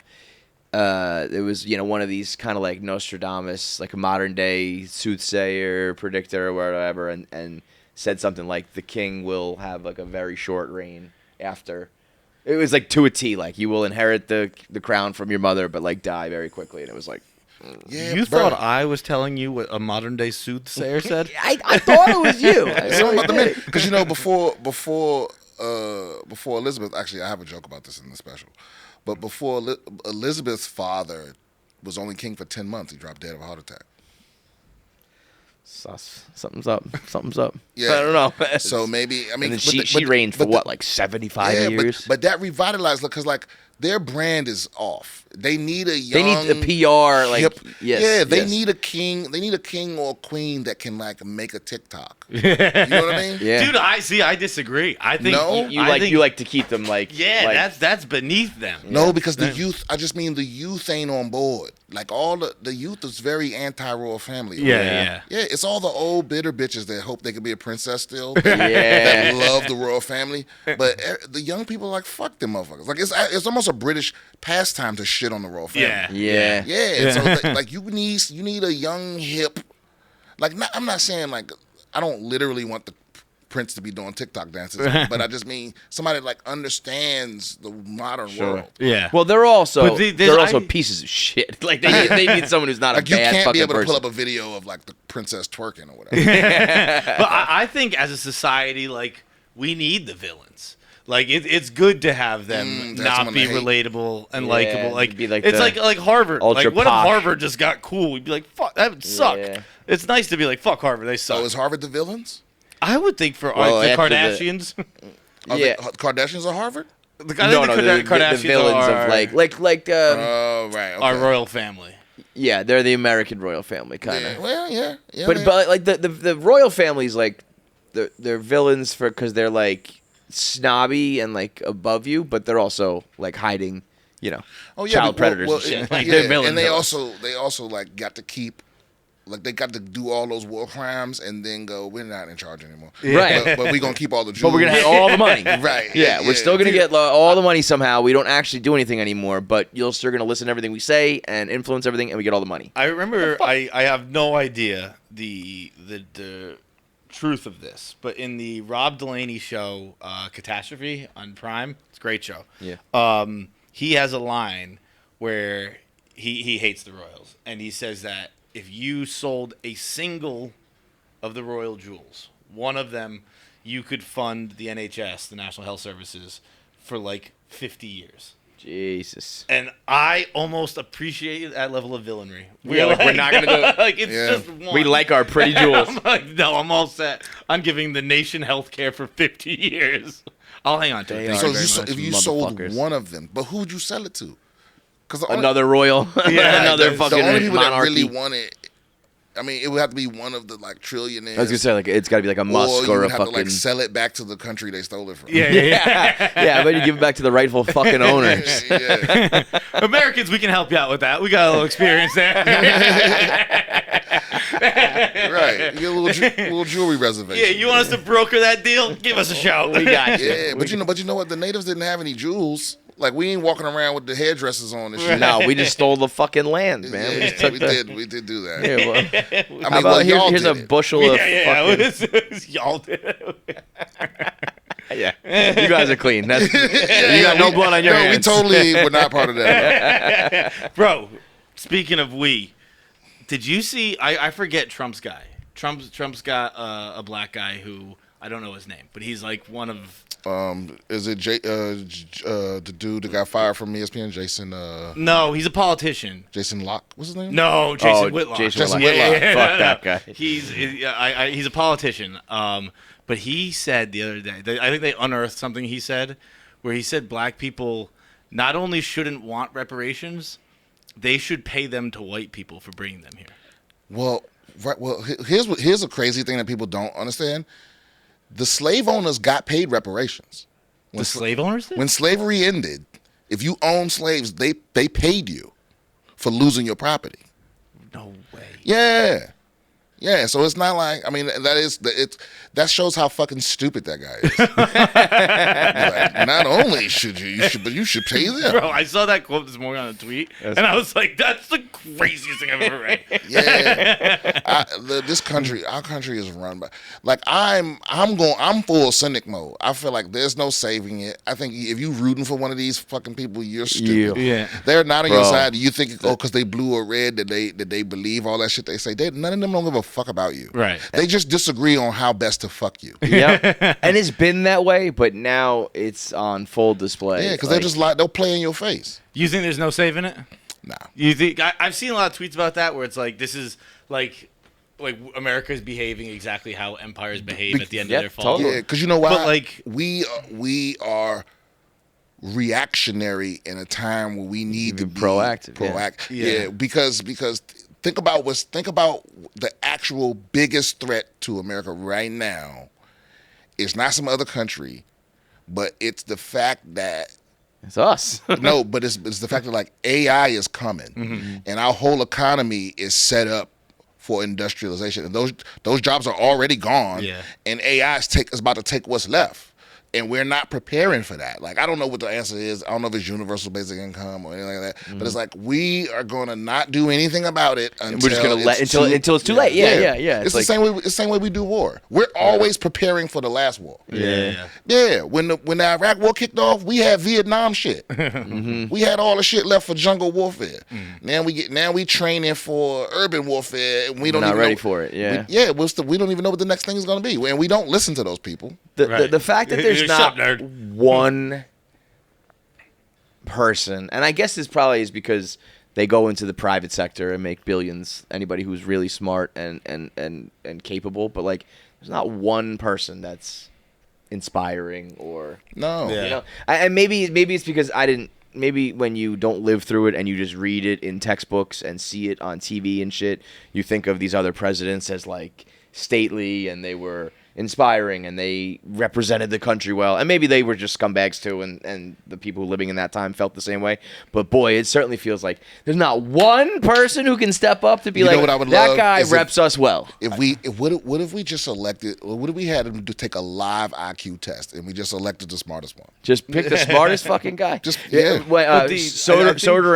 was one of these kind of like Nostradamus, like a modern day soothsayer, predictor, or whatever, and said something like the king will have like a very short reign after. It was like to a T, like you will inherit the crown from your mother, but like die very quickly. And it was like, Yeah, You bro. thought I was telling you what a modern day soothsayer said? I thought it was you. Because before Elizabeth, actually, I have a joke about this in the special. But before Elizabeth's father was only king for 10 months, he dropped dead of a heart attack. Sus. Something's up. Something's up. Yeah. I don't know. So maybe And then she reigned for what, like 75 years? But that revitalized, because like their brand is off. They need a young. They need a PR, like hip, yes. They yes. need a king. They need a king or queen that can like make a TikTok. You know what I mean? Yeah. Dude, I disagree. I think No? You like to keep them like that's beneath them. No, because the youth. I just mean the youth ain't on board. Like all the youth is very anti-royal family. Yeah. Yeah, it's all the old bitter bitches that hope they could be a princess still. Yeah. That love the royal family. But the young people are like, fuck them motherfuckers. Like it's almost a British pastime to shit on the royal family. Yeah. Yeah. So like you need a young hip. Like I'm not saying like I don't literally want the prince to be doing TikTok dances, but I just mean somebody that like understands the modern world. Yeah. Well, they're also But also pieces of shit. Like they need someone who's not Like a you bad can't fucking be able person. to pull up a video of like the princess twerking or whatever. But I think as a society, like, we need the villains. Like it's good to have them that's not someone be to hate. relatable and Yeah, likable. Like, be like it's the like Harvard. ultra Like, what if posh. Harvard just got cool? We'd be like, fuck, that would suck. Yeah. It's nice to be like, fuck Harvard, they suck. So is Harvard the villains? I would think for Well, the after Kardashians. Are Yeah. the Kardashians are Harvard? I think the Kardashians villains are, of like Oh, right. Okay. our royal family. yeah, they're the American royal family kind of. Yeah, well, yeah. But like the royal family's like they're villains because they're like snobby and like above you, but they're also like hiding, child predators and shit. Like they're villains. And they also like got to keep. Like they got to do all those war crimes and then go, we're not in charge anymore. Right. But we're going to keep all the jewels. But we're gonna have all the money. Right. Yeah, we're still gonna get all the money somehow. We don't actually do anything anymore, but you're still gonna listen to everything we say and influence everything, and we get all the money. I remember I have no idea the truth of this, but in the Rob Delaney show, Catastrophe on Prime, it's a great show. Yeah. He has a line where he hates the royals, and he says that if you sold a single of the royal jewels, one of them, you could fund the NHS, the National Health Services, for like 50 years. Jesus. And I almost appreciate that level of villainry. We're not gonna do it. Like, it's Yeah. just one. We like our pretty jewels. I'm like, no, I'm all set. I'm giving the nation health care for 50 years. I'll hang on to They it. are So very much if you sold motherfuckers. one of them, but who'd you sell it to? Because Another royal. Yeah, Another the fucking only people that monarchy. really want it. I mean, it would have to be one of the like trillionaires. I was gonna say like it's got to be like a Musk or or you a would have fucking. to like sell it back to the country they stole it from. Yeah. Yeah, but you give it back to the rightful fucking owners. Yeah. Americans, we can help you out with that. We got a little experience there. Right. You get a little jewelry reservation. Yeah, you want us to broker that deal? Give us a shout. We got you. Yeah, but you know what? The natives didn't have any jewels. Like we ain't walking around with the hairdressers on and shit. No, we just stole the fucking land, man. Yeah, We just took we did do that. Yeah, well, I how mean, about well, y'all here's a did it. bushel of fucking. Y'all did it. Yeah, you guys are clean. You got no blood on your hands. We totally were not part of that. Bro, speaking of did you see, I forget Trump's guy. Trump's got a black guy who, I don't know his name, but he's like one of... Is it the dude that got fired from ESPN, Jason? No, he's a politician. Jason Locke. What's his name? No, Jason Whitlock. Jason Whitlock. Fuck that guy. He's a politician. But he said the other day, I think they unearthed something he said, where he said black people not only shouldn't want reparations, they should pay them to white people for bringing them here. Well, right. Well, here's a crazy thing that people don't understand. The slave owners got paid reparations. The slave owners did? When slavery ended, if you owned slaves, they paid you for losing your property. No way. Yeah. Yeah, so it's not like, I mean, that shows how fucking stupid that guy is. Like, not only should you should pay them. Bro, I saw that quote this morning on a tweet, and I was like, that's the craziest thing I've ever read. Yeah. Our country is run by, like, I'm full cynic mode. I feel like there's no saving it. I think if you rooting for one of these fucking people, you're stupid. Yeah. They're not on your side. You think, because they blue or red, that they believe all that shit they say. None of them don't give a fuck about you. Right. They just disagree on how best to fuck you. Yep. And it's been that way, but now it's on full display. Yeah, because they'll play in your face. You think there's no saving it? Nah. You think I've seen a lot of tweets about that where it's like this is like America's behaving exactly how empires behave at the end of their fall. Totally. Yeah, because you know why? But like we are reactionary in a time where we need to be proactive. Yeah, because think about the actual biggest threat to America right now. It's not some other country, but it's the fact that it's us. No, but it's the fact that like AI is coming, and our whole economy is set up for industrialization, and those jobs are already gone, and AI is about to take what's left. And we're not preparing for that. Like, I don't know what the answer is. I don't know if it's universal basic income or anything like that. But it's like, we are going to not do anything about it until we're just going to let until it's too late. Yeah. It's the same way. It's the same way we do war. We're always preparing for the last war. Yeah. When the Iraq war kicked off, we had Vietnam shit. We had all the shit left for jungle warfare. Now we training for urban warfare, and we don't not even ready know, for it. Yeah. We don't even know what the next thing is going to be, and we don't listen to those people. The fact that there's not one person, and I guess this probably is because they go into the private sector and make billions. Anybody who's really smart and capable, but like, there's not one person that's inspiring or no. You know? And maybe it's because maybe when you don't live through it and you just read it in textbooks and see it on TV and shit, you think of these other presidents as like stately and they were inspiring and they represented the country well, and maybe they were just scumbags too, and the people living in that time felt the same way. But boy, it certainly feels like there's not one person who can step up to be like, that guy reps us well. What if we just elected? What if we had him to take a live IQ test and we just elected the smartest one? Just pick the smartest fucking guy. Soder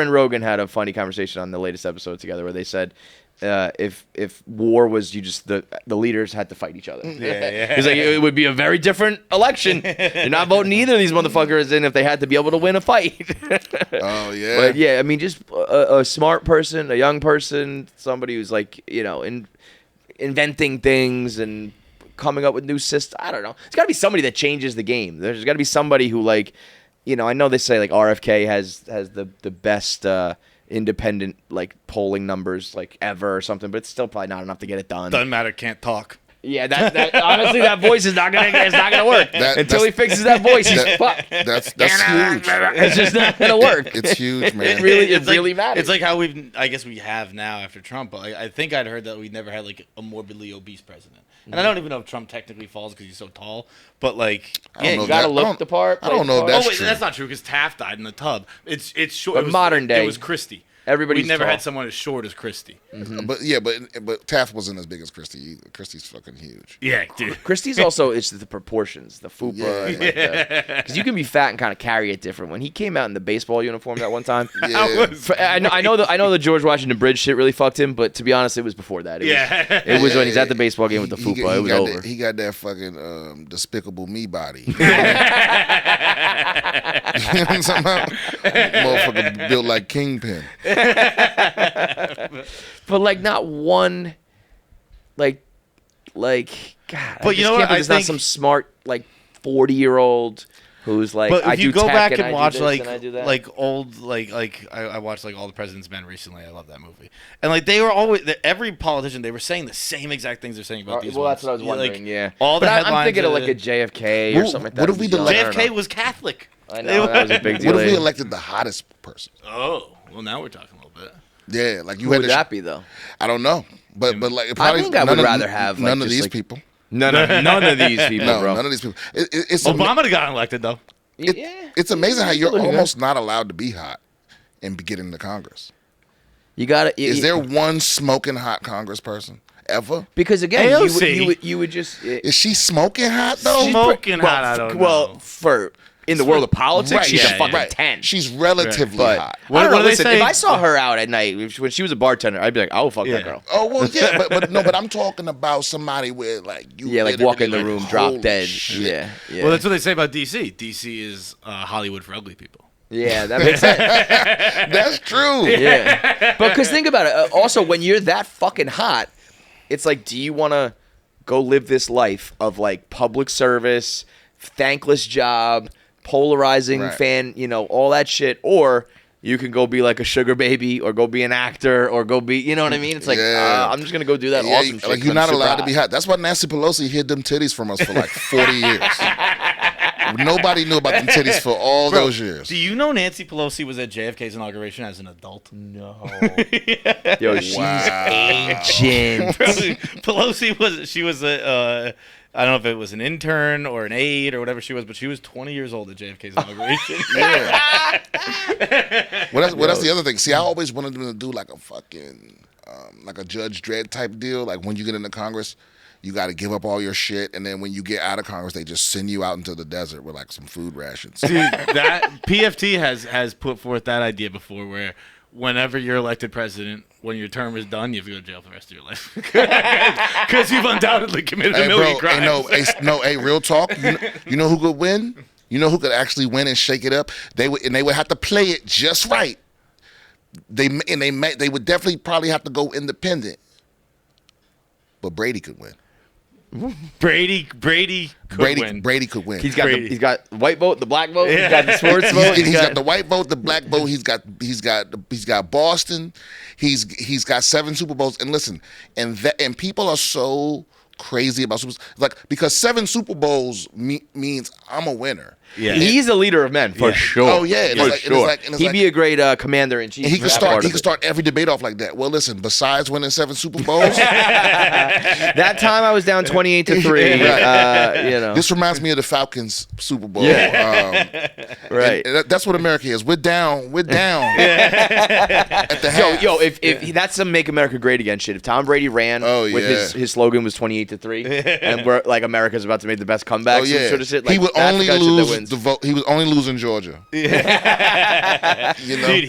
and Rogan had a funny conversation on the latest episode together where they said, if war was, you just the leaders had to fight each other. He's like, it would be a very different election. You're not voting either of these motherfuckers in if they had to be able to win a fight. Oh yeah. But yeah, I mean, just a smart person, a young person, somebody who's like, inventing things and coming up with new systems. I don't know. It's got to be somebody that changes the game. There's got to be somebody who, like, I know they say like RFK has the best independent like polling numbers like ever or something, but it's still probably not enough to get it done. Doesn't matter, can't talk. Yeah, that honestly, that voice is not gonna work until he fixes that voice. He's fucked. That's huge. It's just not gonna work. It's huge, man. It really matters. It's like how I guess we have now after Trump. But I think I'd heard that we never had like a morbidly obese president. And I don't even know if Trump technically falls because he's so tall. But like, you gotta look the part. I don't know if that's true. That's not true because Taft died in the tub. It's short. But modern day, it was Christie. Everybody's we never tall. had someone as short as Christie. But Taft wasn't as big as Christie either. Christie's fucking huge. Yeah, dude. Christie's also, it's the proportions, the fupa. Because you can be fat and kind of carry it different. When he came out in the baseball uniform that one time, I know the George Washington Bridge shit really fucked him, but to be honest, it was before that. It was when he's at the baseball game with the fupa. It was over. He got that fucking Despicable Me body. Motherfucker built like Kingpin. But like not one, like God. But you know what? There's not some smart like 40-year-old who's like. But if you go back and watch I watched like All the President's Men recently. I love that movie. And like they were always every politician they were saying the same exact things they're saying about these. Well, that's what I was wondering. All the headlines. I'm thinking of like a JFK or something like that. What if we JFK was Catholic? I know that was a big deal. What if we elected the hottest person? Oh, well, now we're talking a little bit. Yeah, like you Who had would that be though? I don't know, but like probably I think I would rather have none of these people. None of these people, No, bro. none of these people. Obama would have gotten elected though. It's amazing how you're looking good. almost not allowed to be hot and get into Congress. You got it. Is there one smoking hot congressperson ever? Because again, AOC. you would just. Is she smoking hot though? Smoking hot, I don't know. Well, for in the world of politics, Right, she's yeah, a fucking right. 10. She's relatively But hot. I don't know. What do they Listen, say? if I saw her out at night when she was a bartender, I'd be like, "I'll fuck Yeah. that girl." Oh well, yeah, but I'm talking about somebody where like you. Yeah, like walk in the literally room, like, drop holy dead. shit. Yeah. Well, that's what they say about DC. DC is Hollywood for ugly people. Yeah, that makes sense. That's true. Yeah, but because think about it. Also, when you're that fucking hot, it's like, do you want to go live this life of like public service, thankless job, polarizing Right. fan, all that shit, or you can go be like a sugar baby, or go be an actor, or go be, you know what I mean? It's like, Yeah. I'm just gonna go do that Yeah, awesome shit. like 'cause you're I'm not super allowed to be hot. That's why Nancy Pelosi hid them titties from us for like 40 years. Nobody knew about them titties for all those years. Do you know Nancy Pelosi was at JFK's inauguration as an adult? No. Yo, she's Wow. ancient. Pelosi was a I don't know if it was an intern or an aide or whatever she was, but she was 20 years old at JFK's inauguration. Yeah. Well, that's the other thing. See, I always wanted them to do like a fucking, like a Judge Dredd type deal. Like when you get into Congress, you got to give up all your shit, and then when you get out of Congress, they just send you out into the desert with like some food rations. Dude, that PFT has put forth that idea before, where whenever you're elected president, when your term is done, you have to go to jail for the rest of your life because you've undoubtedly committed a million crimes. Hey, real talk. You know who could win? You know who could actually win and shake it up? They would have to play it just right. They would definitely probably have to go independent, but Brady could win. Brady could win. Brady could win. He's got Brady. he's got the white vote, the black vote. Yeah. He's got the sports vote. He's got the white vote, the black vote. He's got Boston. He's got 7 Super Bowls. And listen, and people are so crazy about Super Bowls, like, because 7 Super Bowls means I'm a winner. Yeah. He's a leader of men for sure. Oh yeah, and for it's sure. like, and it's He'd like, be a great commander in chief. and he could for that part start. He of could it. start every debate off like that. Well, listen. Besides winning 7 Super Bowls, That time I was down 28-3. this reminds me of the Falcons Super Bowl. Yeah. Right. and that's what America is. We're down. At the half. Yo, if that's some Make America Great Again shit. If Tom Brady ran with his slogan was 28-3, and we're like America's about to make the best comeback, Oh yeah, sort of shit. Like, he would that's only the kind of shit that lose wins. the vote. He would only lose in Georgia. You know? Dude,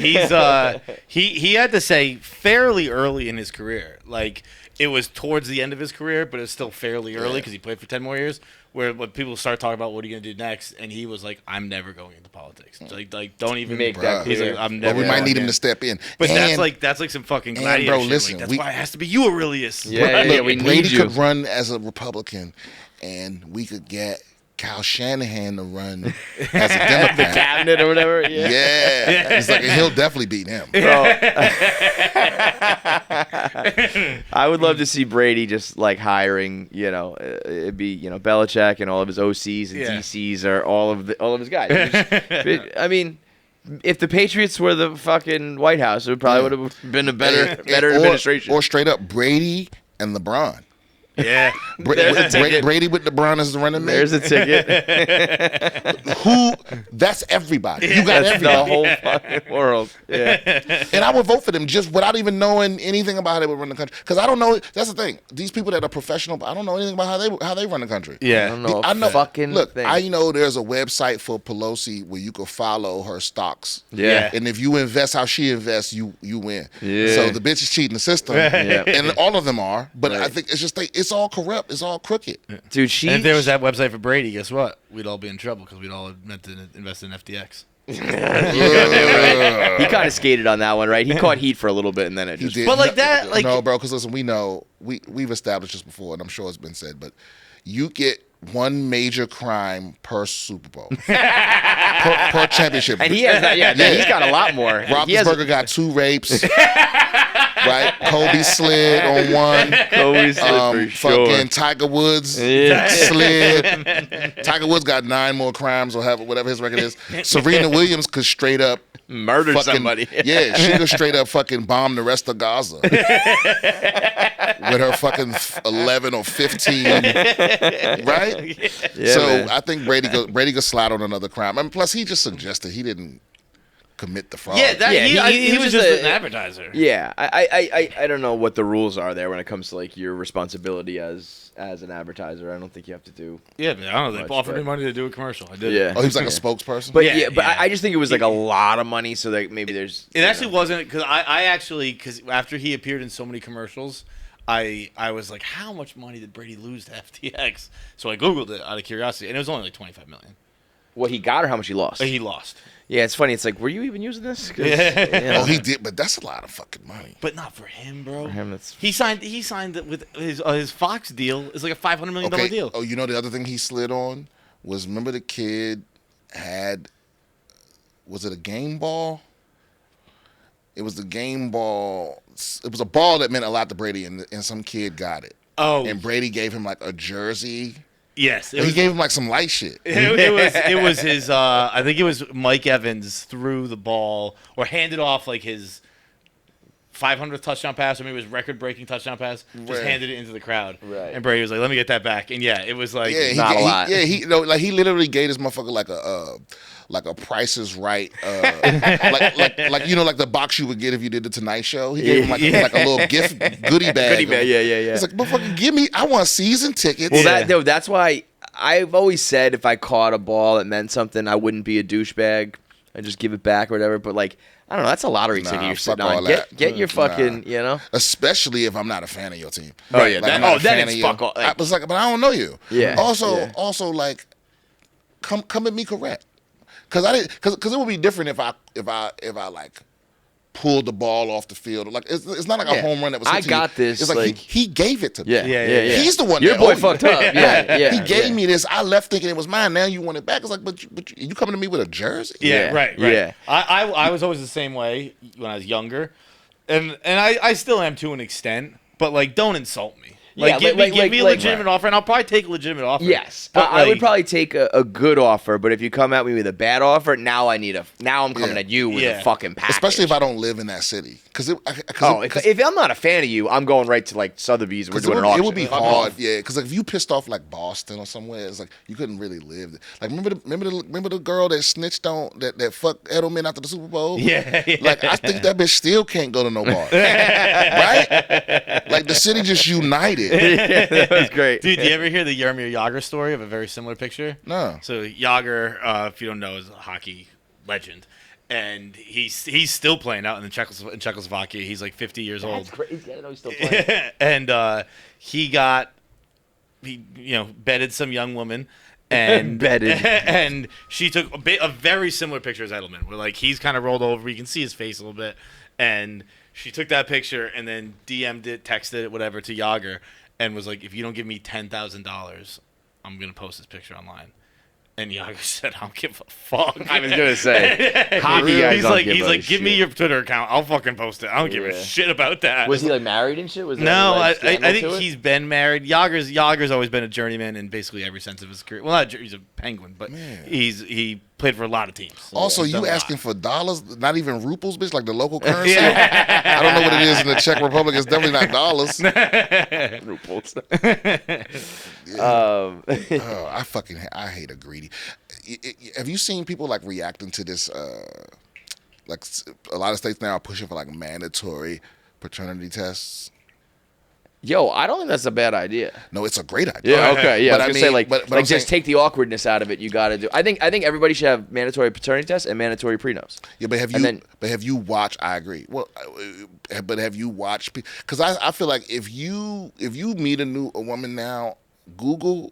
he had to say fairly early in his career, like it was towards the end of his career, but it was still fairly early because he played for 10 more years. Where when people start talking about what are you gonna do next, and he was like, "I'm never going into politics. Like don't even Make that He's clear. like, I'm But never. we might going need him in." to step in. But And that's like some fucking and, gladiator bro, shit. listen, Like, that's we- why it has to be you, Aurelius. Yeah, Right? yeah, we need Brady you. could run as a Republican, and we could get Kyle Shanahan to run as a Democrat. Cabinet or whatever. Yeah. Yeah, it's like he'll definitely beat him. I would love to see Brady just like hiring, it'd be, Belichick and all of his OCs and Yeah. DCs or all of his guys. I mean, if the Patriots were the fucking White House, it probably would have been a better administration. Or straight up Brady and LeBron. Yeah. There's a ticket. Brady with LeBron as the running mate. There's a ticket. That's everybody. You got That's the everybody. whole fucking world. Yeah. And I would vote for them just without even knowing anything about how they would run the country. Because I don't know. That's the thing. These people that are professional, I don't know anything about how they run the country. Yeah. I don't know. Fucking Look, thing. I know there's a website for Pelosi where you can follow her stocks. Yeah. And if you invest how she invests, you win. Yeah. So the bitch is cheating the system. Yeah. And all of them are. But I Right. think it's just it's all corrupt. It's all crooked. Dude, And if there was that website for Brady, guess what? We'd all be in trouble because we'd all meant to invest in FTX. He kind of skated on that one, right? He caught heat for a little bit, and then it He just. did. But like that, like no, bro, because listen, we know we've established this before, and I'm sure it's been said, but you get one major crime per Super Bowl, per championship. And he has that. Yeah, he's got a lot more. He has. Roethlisberger got 2 rapes, right? Kobe slid on one. Kobe slid for Fucking sure. Tiger Woods Yeah. slid. Tiger Woods got 9 more crimes or whatever his record is. Serena Williams could straight up Murder fucking, somebody. Yeah, she could straight up fucking bomb the rest of Gaza with her fucking 11 or 15, right? Yeah, So man. I think Brady could slide on another crime. I mean, plus he just suggested he didn't commit the fraud. Yeah, he was just an a- advertiser. Yeah, I don't know what the rules are there when it comes to like your responsibility as an advertiser. I don't think you have to do. Yeah, man, I don't know. They Much, offered but- me money to do a commercial. I did. Yeah. Oh, he was like a spokesperson. But Yeah, yeah. I just think it was like a lot of money, so that maybe there's. It actually wasn't because because after he appeared in so many commercials, I was like, how much money did Brady lose to FTX? So I googled it out of curiosity, and it was only like 25 million. What he got or how much he lost. He lost, Yeah, it's funny. It's like, were you even using this? 'Cause, Yeah. Oh, he did, but that's a lot of fucking money. but not for him, bro. For him, that's. He signed it with his Fox deal. It's like a $500 million deal. Oh, you know the other thing he slid on was, remember the kid had, was it a game ball? It was the game ball. It was a ball that meant a lot to Brady, and some kid got it. Oh, And Brady gave him like a jersey. yes. He gave him like some light shit. It was his. I think it was Mike Evans threw the ball or handed off like his 500th touchdown pass, or maybe his record-breaking touchdown pass. Just Right. handed it into the crowd, Right. and Brady was like, "Let me get that back." And yeah, it was like, Yeah, Not a lot. he literally gave this motherfucker like a Price is Right, like you know, like the box you would get if you did the Tonight Show. He gave him like a little gift goodie bag. Goodie bag, yeah. It's like, motherfucker, give me. I want season tickets. Well, Yeah. that's why I've always said if I caught a ball that meant something, I wouldn't be a douchebag. I'd just give it back or whatever. But like, I don't know. That's a lottery Nah, ticket you're fuck sitting on. all that. Get your fucking, Nah. you know. Especially if I'm not a fan of your team. Oh, yeah, Like, I'm that- not a then fan it's of fuck you. all- like- I was like, but I don't know you. Yeah, yeah. Also, like, come at me correct, because it would be different if I like pulled the ball off the field. Like it's not like a Yeah. home run that was. I hit to got you. this, It's like like- he gave it to me. Yeah. He's the one. Your that boy owed me. fucked up. Yeah. He gave me this. I left thinking it was mine. Now you want it back. It's like, but you coming to me with a jersey? yeah, Yeah, right. yeah. I was always the same way when I was younger, and I still am to an extent. But like, don't insult me. Like, Yeah, give me a like- legitimate offer, and I'll probably take a legitimate offer. Yes, But, I would like- probably take a good offer, but if you come at me with a bad offer, now I'm coming Yeah. at you with Yeah. a fucking package. Especially if I don't live in that city, because if I'm not a fan of you, I'm going right to like Sotheby's. We're doing an auction. it would be Fuck hard, off. yeah. Because like, if you pissed off like Boston or somewhere, it's like you couldn't really live there. Like remember the girl that snitched on that fucked Edelman after the Super Bowl? Yeah. Like I think that bitch still can't go to no bar, right? Like the city just united. Yeah, that was great. Dude, do you ever hear the Jaromir Jagr story of a very similar picture? No. So Jagr, if you don't know, is a hockey legend, and he's still playing out in Czechoslovakia. He's like 50 years old. That's crazy. I didn't know he's still playing. And he bedded some young woman. And Bedded. and she took a very similar picture as Edelman, where like he's kind of rolled over, you can see his face a little bit, and she took that picture and then DM'd it, texted it, whatever, to Jagr, and was like, "If you don't give me $10,000, I'm gonna post this picture online." And Jagr said, "I don't give a fuck." I was gonna say, hockey guys he's don't like, give a "Give me shit." your Twitter account. I'll fucking post it. I don't give a Yeah. shit about that." Was he like married and shit? Was there, No, like, I scandal think to it? he's been married. Jagr's always been a journeyman in basically every sense of his career. Well, he's a Penguin, but Man. he played for a lot of teams. Also, He's done you a lot. asking for dollars, not even rubles, bitch, like the local currency. I don't know what it is in the Czech Republic. It's definitely not dollars. Rubles. I hate a greedy. Have you seen people like reacting to this? Like a lot of states now are pushing for like mandatory paternity tests. Yo, I don't think that's a bad idea. No, it's a great idea. Yeah, okay, yeah. But I was gonna say like, but like I'm just saying- take the awkwardness out of it. You got to do. I think everybody should have mandatory paternity tests and mandatory prenups. Yeah, but have you watched? I agree. Well, but have you watched? Because I feel like if you meet a woman now, Google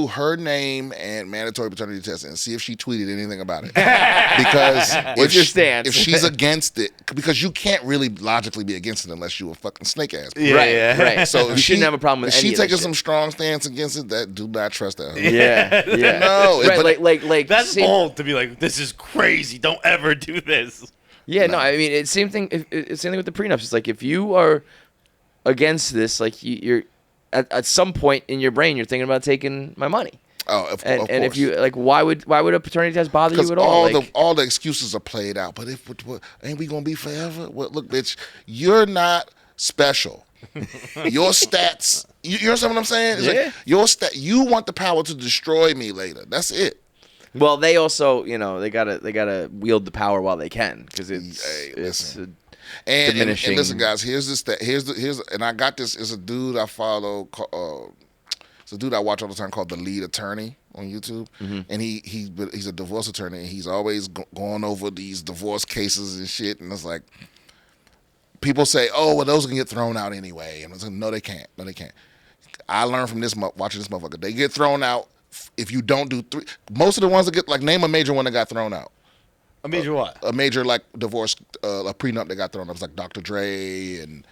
her name and mandatory paternity test and see if she tweeted anything about it. Because What's your stance? if she's against it, because you can't really logically be against it unless you're a fucking snake ass. Yeah, right, yeah. right. So you shouldn't have a problem with if any she of that taking shit. some strong stance against it, that do not trust that. Yeah, yeah. No, right, but- like That's same- bold to be like, "This is crazy. Don't ever do this." Yeah, no, I mean it's same thing. It's same thing with the prenups. It's like if you are against this, like you're at some point in your brain, you're thinking about taking my money. Of and course. if you like, why would a paternity test bother you at all? All the excuses are played out. But ain't we gonna be forever? Well, look, bitch, you're not special. Your stats. You understand what I'm saying? It's your you want the power to destroy me later. That's it. Well, they also, they gotta wield the power while they can, because it's diminishing. And listen, guys, here's and I got this. It's a dude I follow. It's a dude I watch all the time called The Lead Attorney on YouTube, and he's a divorce attorney, and he's always going over these divorce cases and shit. And it's like, people say, "Oh, well, those can get thrown out anyway," and it's like, no, they can't. No, they can't. I learned from watching this motherfucker. They get thrown out if you don't do three. Most of the ones that get, like, name a major one that got thrown out. A major what? A major, like, divorce, a prenup that got thrown out. It was like Dr. Dre and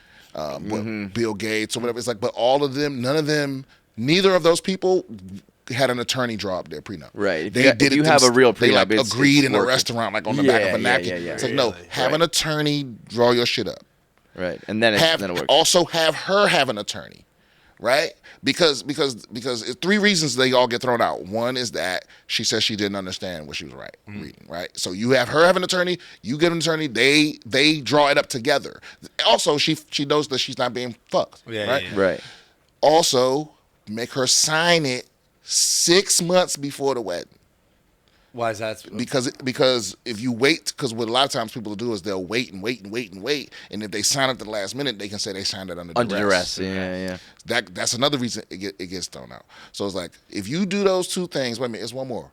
Bill Gates or whatever. It's like, but all of them, none of them, neither of those people had an attorney draw up their prenup. Right. If you have a real prenup, they like agreed in a working. restaurant, like on the back of a napkin. Yeah. It's like, no, have an attorney draw your shit up. Right. And then it works. Also have her have an attorney. Right? Because three reasons they all get thrown out. One is that she says she didn't understand what she was reading, right? So you have her have an attorney, you get an attorney, they draw it up together. Also, she knows that she's not being fucked. Right? Right. Also, make her sign it 6 months before the wedding. Why is that? Because if you wait, because what a lot of times people do is they'll wait, and if they sign at the last minute, they can say they signed it under duress. Yeah. That's another reason it gets thrown out. So it's like, if you do those two things, wait a minute, it's one more.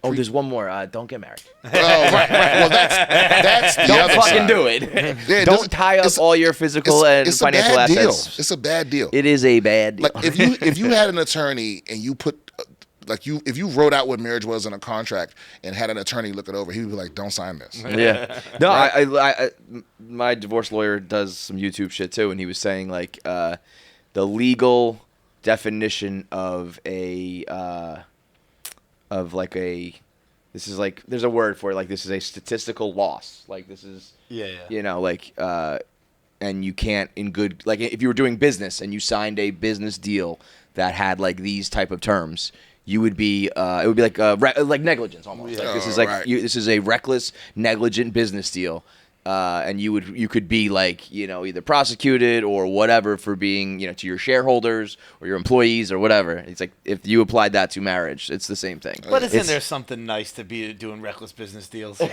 Oh, there's one more. Don't get married. Oh, right. Well, that's the Don't other fucking side. do it. Yeah, Don't tie up all your physical and financial assets. It's a bad deal. It is a bad deal. Like, if you had an attorney and you put if you wrote out what marriage was in a contract and had an attorney look it over, he would be like, "Don't sign this." Yeah. No, I my divorce lawyer does some YouTube shit too, and he was saying, like, the legal definition of this is like, there's a word for it, like, this is a statistical loss, like, this is and you can't, in good, like, if you were doing business and you signed a business deal that had, like, these type of terms, you would be it would be like negligence almost. Like, this is like this is a reckless, negligent business deal, and you could be, like, either prosecuted or whatever for being, to your shareholders or your employees or whatever. It's like, if you applied that to marriage, it's the same thing. But isn't there something nice to be doing reckless business deals? Well,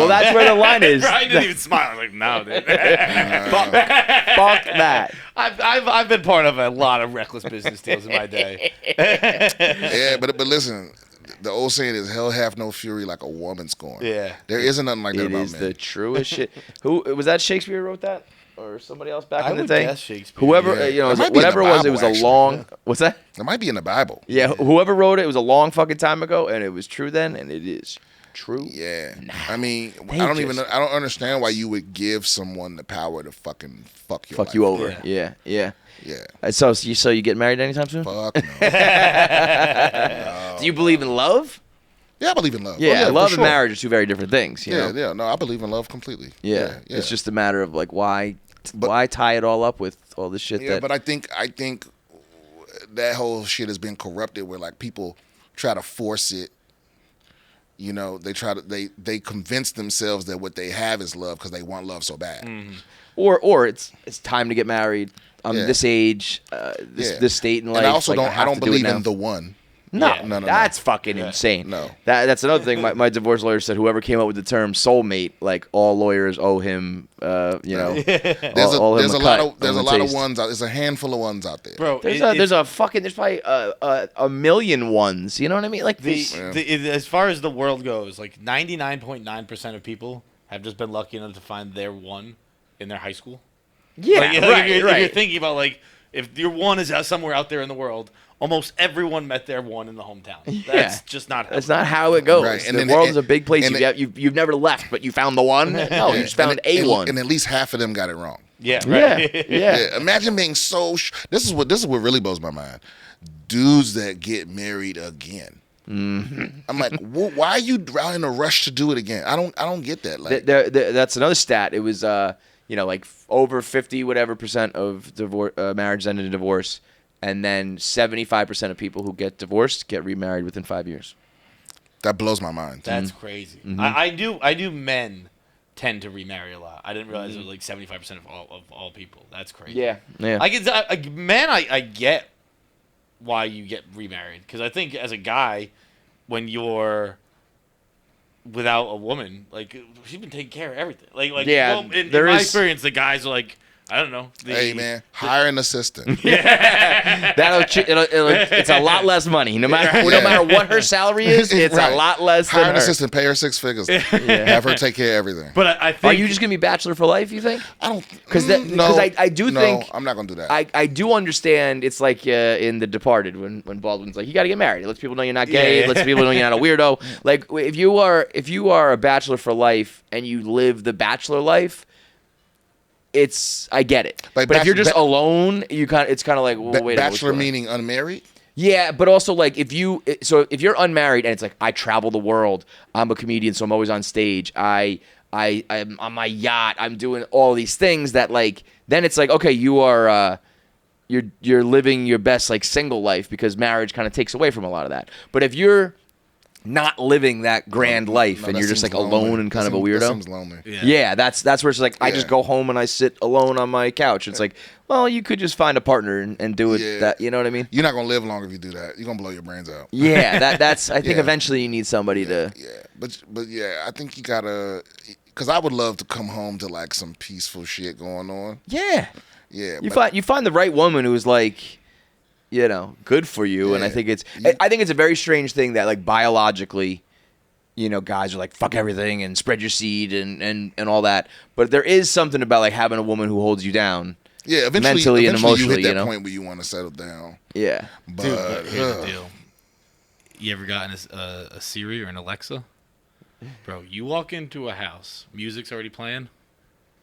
that's where the line is. Brian didn't even smile. I'm like, no, dude. Fuck that. I've been part of a lot of reckless business deals in my day. Yeah, but listen, the old saying is, "Hell hath no fury like a woman scorned." Yeah, there isn't nothing like that about men. It is the truest shit. Who was that? Shakespeare wrote that, or somebody else back in the day? Guess Shakespeare. Whoever, whatever it was, it was actually. a long. What's that? It might be in the Bible. Yeah, whoever wrote it was a long fucking time ago, and it was true then, and it is true. Yeah, I mean, I don't understand why you would give someone the power to fucking fuck you over. Yeah. So you get married anytime soon? Fuck no. No. Do you believe in love? Yeah, I believe in love. Yeah, love and marriage are two very different things. You know? Yeah. No, I believe in love completely. Yeah. It's just a matter of, like, why tie it all up with all this shit? Yeah, but I think that whole shit has been corrupted, where, like, people try to force it. They convince themselves that what they have is love because they want love so bad. Mm-hmm. Or it's time to get married. This age, this state in life. And I also like, don't believe in the one. No, that's fucking insane. No, that's another thing. My divorce lawyer said whoever came up with the term soulmate, like, all lawyers owe him. There's a lot of ones out. There's a handful of ones out there, bro. There's probably a million ones. You know what I mean? Like, as far as the world goes, like 99.9% of people have just been lucky enough to find their one in their high school. Yeah, right. If you're thinking about, like, if your one is somewhere out there in the world, almost everyone met their one in the hometown. That's just not how not how it goes. Right. And the world is a big place. You've never left, but you found the one. No, you just found a one. And at least half of them got it wrong. Yeah, right. Yeah. Imagine being so. This is what really blows my mind. Dudes that get married again. Mm-hmm. I'm like, why are you out in a rush to do it again? I don't get that. Like, that's another stat. It was like over 50% of marriages ended in divorce. and then 75% of people who get divorced get remarried within 5 years. That blows my mind. That's crazy. Mm-hmm. I do men tend to remarry a lot. I didn't realize it was like 75% of all people. That's crazy. Yeah. I get why you get remarried, because I think as a guy, when you're without a woman, like, she's been taking care of everything. Like Yeah, well, in my experience, the guys are like, I don't know. Hey man, hire an assistant. It's a lot less money. No matter what her salary is, it's Right. a lot less Hire than an her. assistant, pay her 6 figures. Have her take care of everything. But I think Are you just gonna be bachelor for life? You think? I don't Because no, I do think I'm not gonna do that. I do understand. It's like in The Departed when Baldwin's like, you got to get married. It lets people know you're not gay. Yeah. It lets people know you're not a weirdo. Like if you are a bachelor for life and you live the bachelor life, I get it. Like but if you're just alone, it's kind of like, well, wait. Bachelor meaning unmarried? Yeah, but also like if you're unmarried and it's like, I travel the world, I'm a comedian, so I'm always on stage. I'm on my yacht. I'm doing all these things that like. Then it's like, okay, you are you're living your best like single life, because marriage kind of takes away from a lot of that. But if you're not living that grand life and you're just like alone and kind of a weirdo, that seems lonely. yeah, that's where it's like, I just go home and I sit alone on my couch. It's like, well, you could just find a partner and do it. Yeah. That, you know what I mean? You're not gonna live long if you do that. You're gonna blow your brains out. Yeah, that's. I think Yeah. eventually you need somebody to. Yeah, but yeah, I think you gotta. Because I would love to come home to like some peaceful shit going on. Yeah, Yeah, you find the right woman who's like, good for you. And I Yeah. think it's a very strange thing that like biologically, guys are like, fuck everything and spread your seed and all that. But there is something about like having a woman who holds you down. Yeah, eventually mentally and emotionally, you hit that point where you want to settle down. Yeah. But Dude, here's the deal. You ever gotten a Siri or an Alexa? Bro, you walk into a house, music's already playing.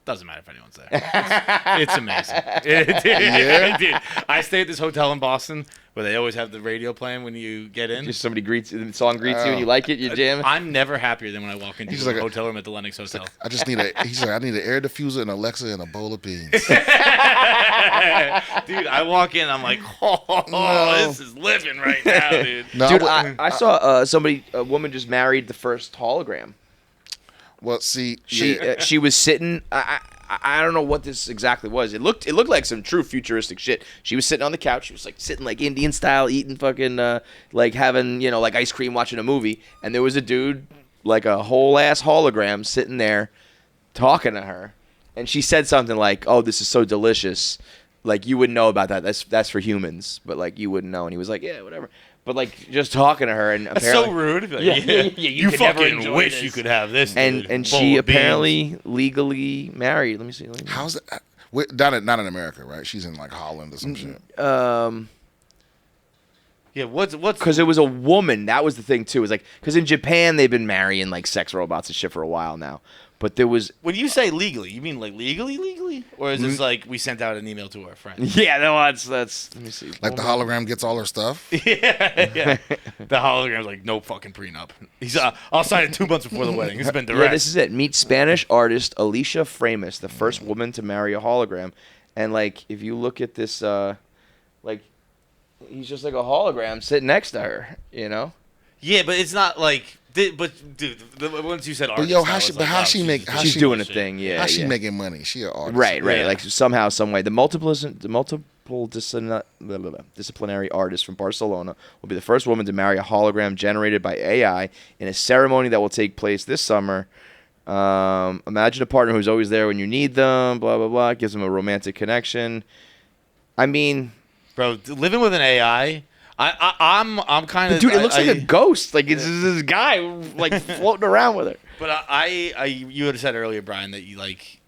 Doesn't matter if anyone's there. It's amazing. Dude, I stay at this hotel in Boston where they always have the radio playing when you get in. Just somebody the song greets you and you like it, you jam. I'm never happier than when I walk into He's a like hotel room at the Lennox Hotel. I just need I need an air diffuser, an Alexa, and a bowl of beans. Dude, I walk in, I'm like, this is living right now, dude. No, Dude, I saw a woman just married the first hologram. well, see, She was sitting. I don't know what this exactly was. It looked like some true futuristic shit. She was sitting on the couch. She was like sitting like Indian style, eating fucking like having like ice cream, watching a movie. And there was a dude, like a whole ass hologram, sitting there talking to her. And she said something like, "Oh, this is so delicious. Like you wouldn't know about that. That's for humans, but like you wouldn't know." And he was like, "Yeah, whatever." But like just talking to her, and That's apparently, so rude. Like, Yeah, you could never fucking enjoy wish this. you could have this. and dude. and Bowl she of beans. apparently legally married. Let me see. how's that? Not in America, right? She's in like Holland or some shit. Yeah, what's Because it was a woman. That was the thing too. It was like, because in Japan they've been marrying like sex robots and shit for a while now. But there was when you say legally, you mean like legally, or is this like we sent out an email to our friend? yeah. No, that's. Let me see. Like the hologram gets all her stuff. yeah. The hologram's like no fucking prenup. He's I'll sign it 2 months before the wedding. It's been direct. Yeah, this is it. Meet Spanish artist Alicia Framus, the first woman to marry a hologram. And like, if you look at this, like, he's just like a hologram sitting next to her. Yeah, but it's not like. But dude, once you said But artist, yo, I was like, how oh, she make? How She's she doing a thing. Yeah. How's she yeah. making money? She an artist. Right. Yeah. Like somehow, some way, the multidisciplinary artist from Barcelona will be the first woman to marry a hologram generated by AI in a ceremony that will take place this summer. Imagine a partner who's always there when you need them. Blah blah blah. Gives them a romantic connection. I mean, bro, living with an AI. I'm kind of dude, it looks like a ghost. Like it's this guy like floating around with her. But you had said earlier, Brian, that you like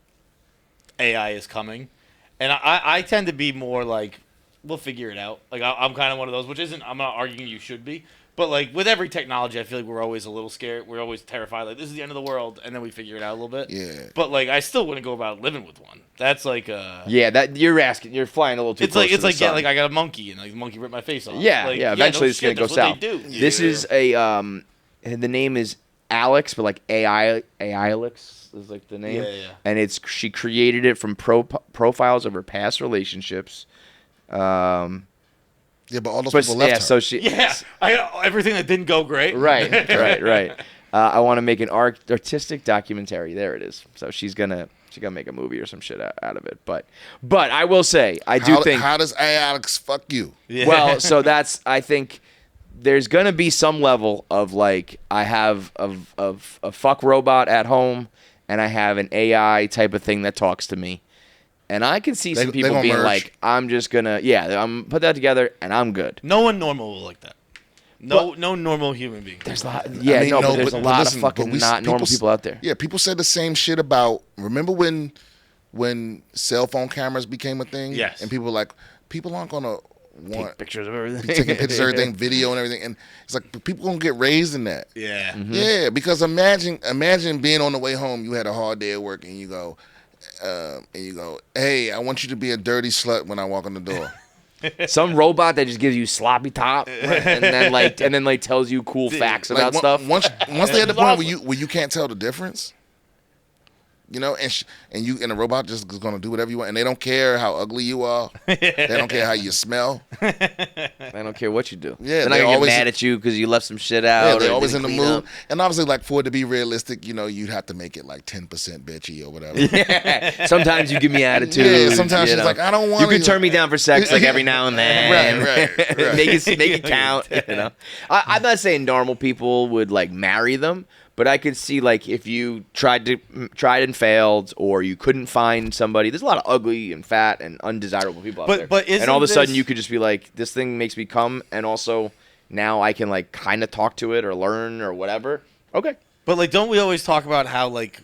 AI is coming, and I tend to be more like we'll figure it out. Like I'm kind of one of those, which isn't. I'm not arguing you should be, but like with every technology, I feel like we're always a little scared. We're always terrified. Like this is the end of the world, and then we figure it out a little bit. Yeah. But like I still wouldn't go about living with one. That's like Yeah, that you're flying a little too. It's close like to the sun. like I got a monkey and like the monkey ripped my face off. Yeah, like, eventually no it's gonna shit, go that's what south. they do. This is a and the name is Alex, but like Alex is like the name. Yeah. And she created it from profiles of her past relationships. Yeah, but all those people left her. So she. Yeah, everything that didn't go great. Right. I want to make an artistic documentary. There it is. So she's gonna make a movie or some shit out of it. But I will say, I do think. How does Alex fuck you? Yeah. Well, so I think there's gonna be some level of like I have a fuck robot at home, and I have an AI type of thing that talks to me. And I can see some people being like, I'm just gonna, I'm put that together and I'm good. No one normal will like that. No normal human being. There's a lot, but there's a lot of fucking not normal people out there. Yeah, people said the same shit about. Remember when cell phone cameras became a thing? Yes. And people were like, people aren't gonna Take pictures of everything. be taking pictures of everything, video and everything, and it's like people gonna get raised in that. Yeah. Mm-hmm. Yeah, because imagine being on the way home, you had a hard day at work, and you go, hey, I want you to be a dirty slut when I walk in the door. Some robot that just gives you sloppy top, and then tells you cool facts about stuff. Once they're at the point where you can't tell the difference, and the robot just is gonna do whatever you want, and they don't care how ugly you are, they don't care how you smell, I don't care what you do. Yeah, they're not gonna get mad at you because you left some shit out. Yeah, they're or always in the didn't mood. clean up. And obviously, like for it to be realistic, you'd have to make it like 10% bitchy or whatever. Yeah. Sometimes you give me attitude. Yeah, sometimes she's like, I don't want. You can turn me down for sex like every now and then. Right. make it count. I'm not saying normal people would like marry them, but I could see like if you tried and failed, or you couldn't find somebody. There's a lot of ugly and fat and undesirable people out there. But and all of a sudden you could just be like, this thing makes me come, and also now I can like kind of talk to it or learn or whatever. Okay. But like, don't we always talk about how like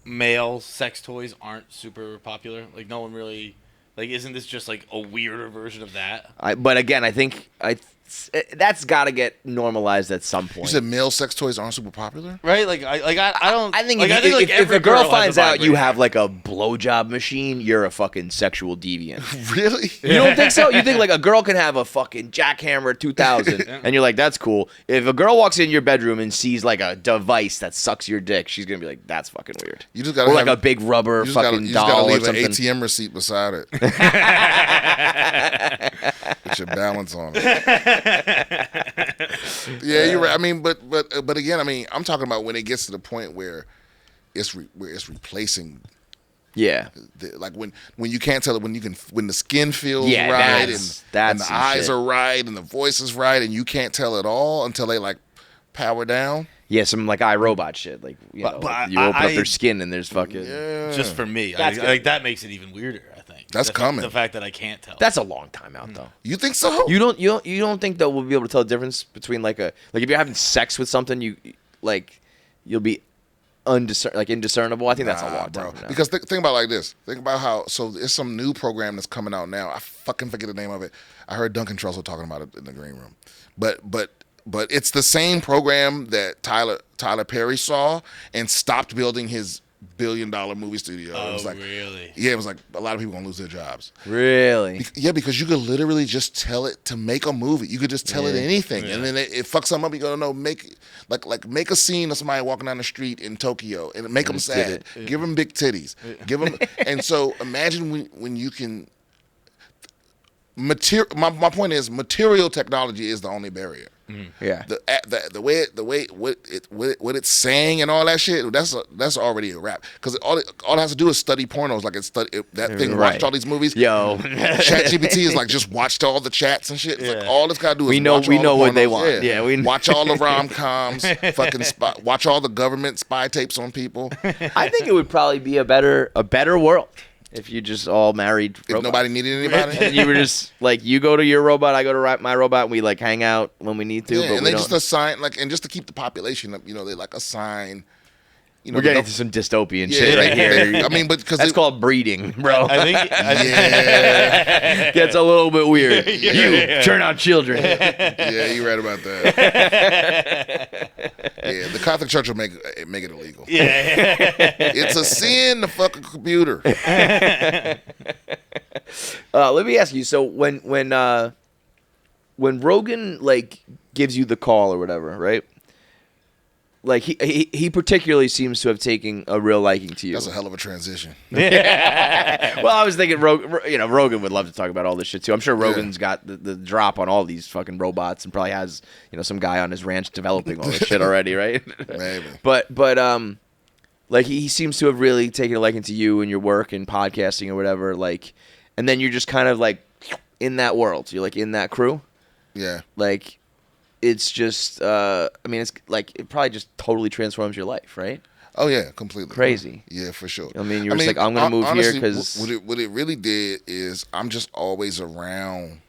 male sex toys aren't super popular? Like no one really isn't this just like a weirder version of that? But again, I think that's got to get normalized at some point. You said male sex toys aren't super popular, right? Like I don't. I think like, if a girl finds out you vibrator. have like a blowjob machine, you're a fucking sexual deviant. really? You don't think so? You think like a girl can have a fucking jackhammer 2000, and you're like, that's cool. If a girl walks in your bedroom and sees like a device that sucks your dick, she's gonna be like, that's fucking weird. You just gotta or like a big rubber fucking doll leave or something. an ATM receipt beside it. Put your balance on it. Yeah, you're right. I mean, but again, I mean, I'm talking about when it gets to the point where it's replacing. Yeah. Like when you can't tell it, when the skin feels right and the eyes are right and the voice is right, and you can't tell it all until they like power down. Yeah, some like iRobot shit. Like you open up their skin and there's fucking. Yeah. Just for me, that makes it even weirder. I think That's coming. The fact that I can't tell. That's a long time out though. You think so? You don't think that we'll be able to tell the difference between like if you're having sex with something, you'll be indiscernible. I think that's a long time. Now. Because think about it like this. Think about how there's some new program that's coming out now. I fucking forget the name of it. I heard Duncan Trussell talking about it in the green room. But it's the same program that Tyler Perry saw and stopped building his $1 billion movie studio. Oh, it was like, really? Yeah, it was like a lot of people gonna lose their jobs. Really? Yeah, because you could literally just tell it to make a movie. You could just tell it anything, and then it fucks something up. You go, no, make a scene of somebody walking down the street in Tokyo and make them sad. Give them big titties. Give them, and so imagine when you can. My point is, material technology is the only barrier. Yeah. The way what it's saying and all that shit, that's already a wrap. Because all it has to do is study pornos. Like that thing watched all these movies. Yo, ChatGPT is like just watched all the chats and shit. It's like all it's gotta do is we know what they want. Yeah, we watch all the rom-coms. Fucking watch all the government spy tapes on people. I think it would probably be a better world. If you just all married robots. If nobody needed anybody. And you were just like, you go to your robot, I go to my robot, and we like hang out when we need to. Yeah, but and they just assign and just to keep the population up, they like assign. We're getting into some dystopian shit right here. I mean, but because that's called breeding, bro. I think gets a little bit weird. Turn out children. Yeah, you're right about that. Yeah, the Catholic Church will make it illegal. Yeah, it's a sin to fuck a computer. Let me ask you. So when Rogan like gives you the call or whatever, right? like he particularly seems to have taken a real liking to you. That's a hell of a transition. Well, I was thinking, Rogan would love to talk about all this shit too. I'm sure Rogan's got the drop on all these fucking robots and probably has some guy on his ranch developing all this shit already, right? Maybe. But like he seems to have really taken a liking to you and your work and podcasting or whatever. Like, and then you're just kind of like in that world. You're like in that crew. Yeah. Like, it's just. It's like it probably just totally transforms your life, right? Oh yeah, completely. Crazy. Yeah, for sure. I mean, you're just like, I'm gonna move honestly, here because what it really did is I'm just always around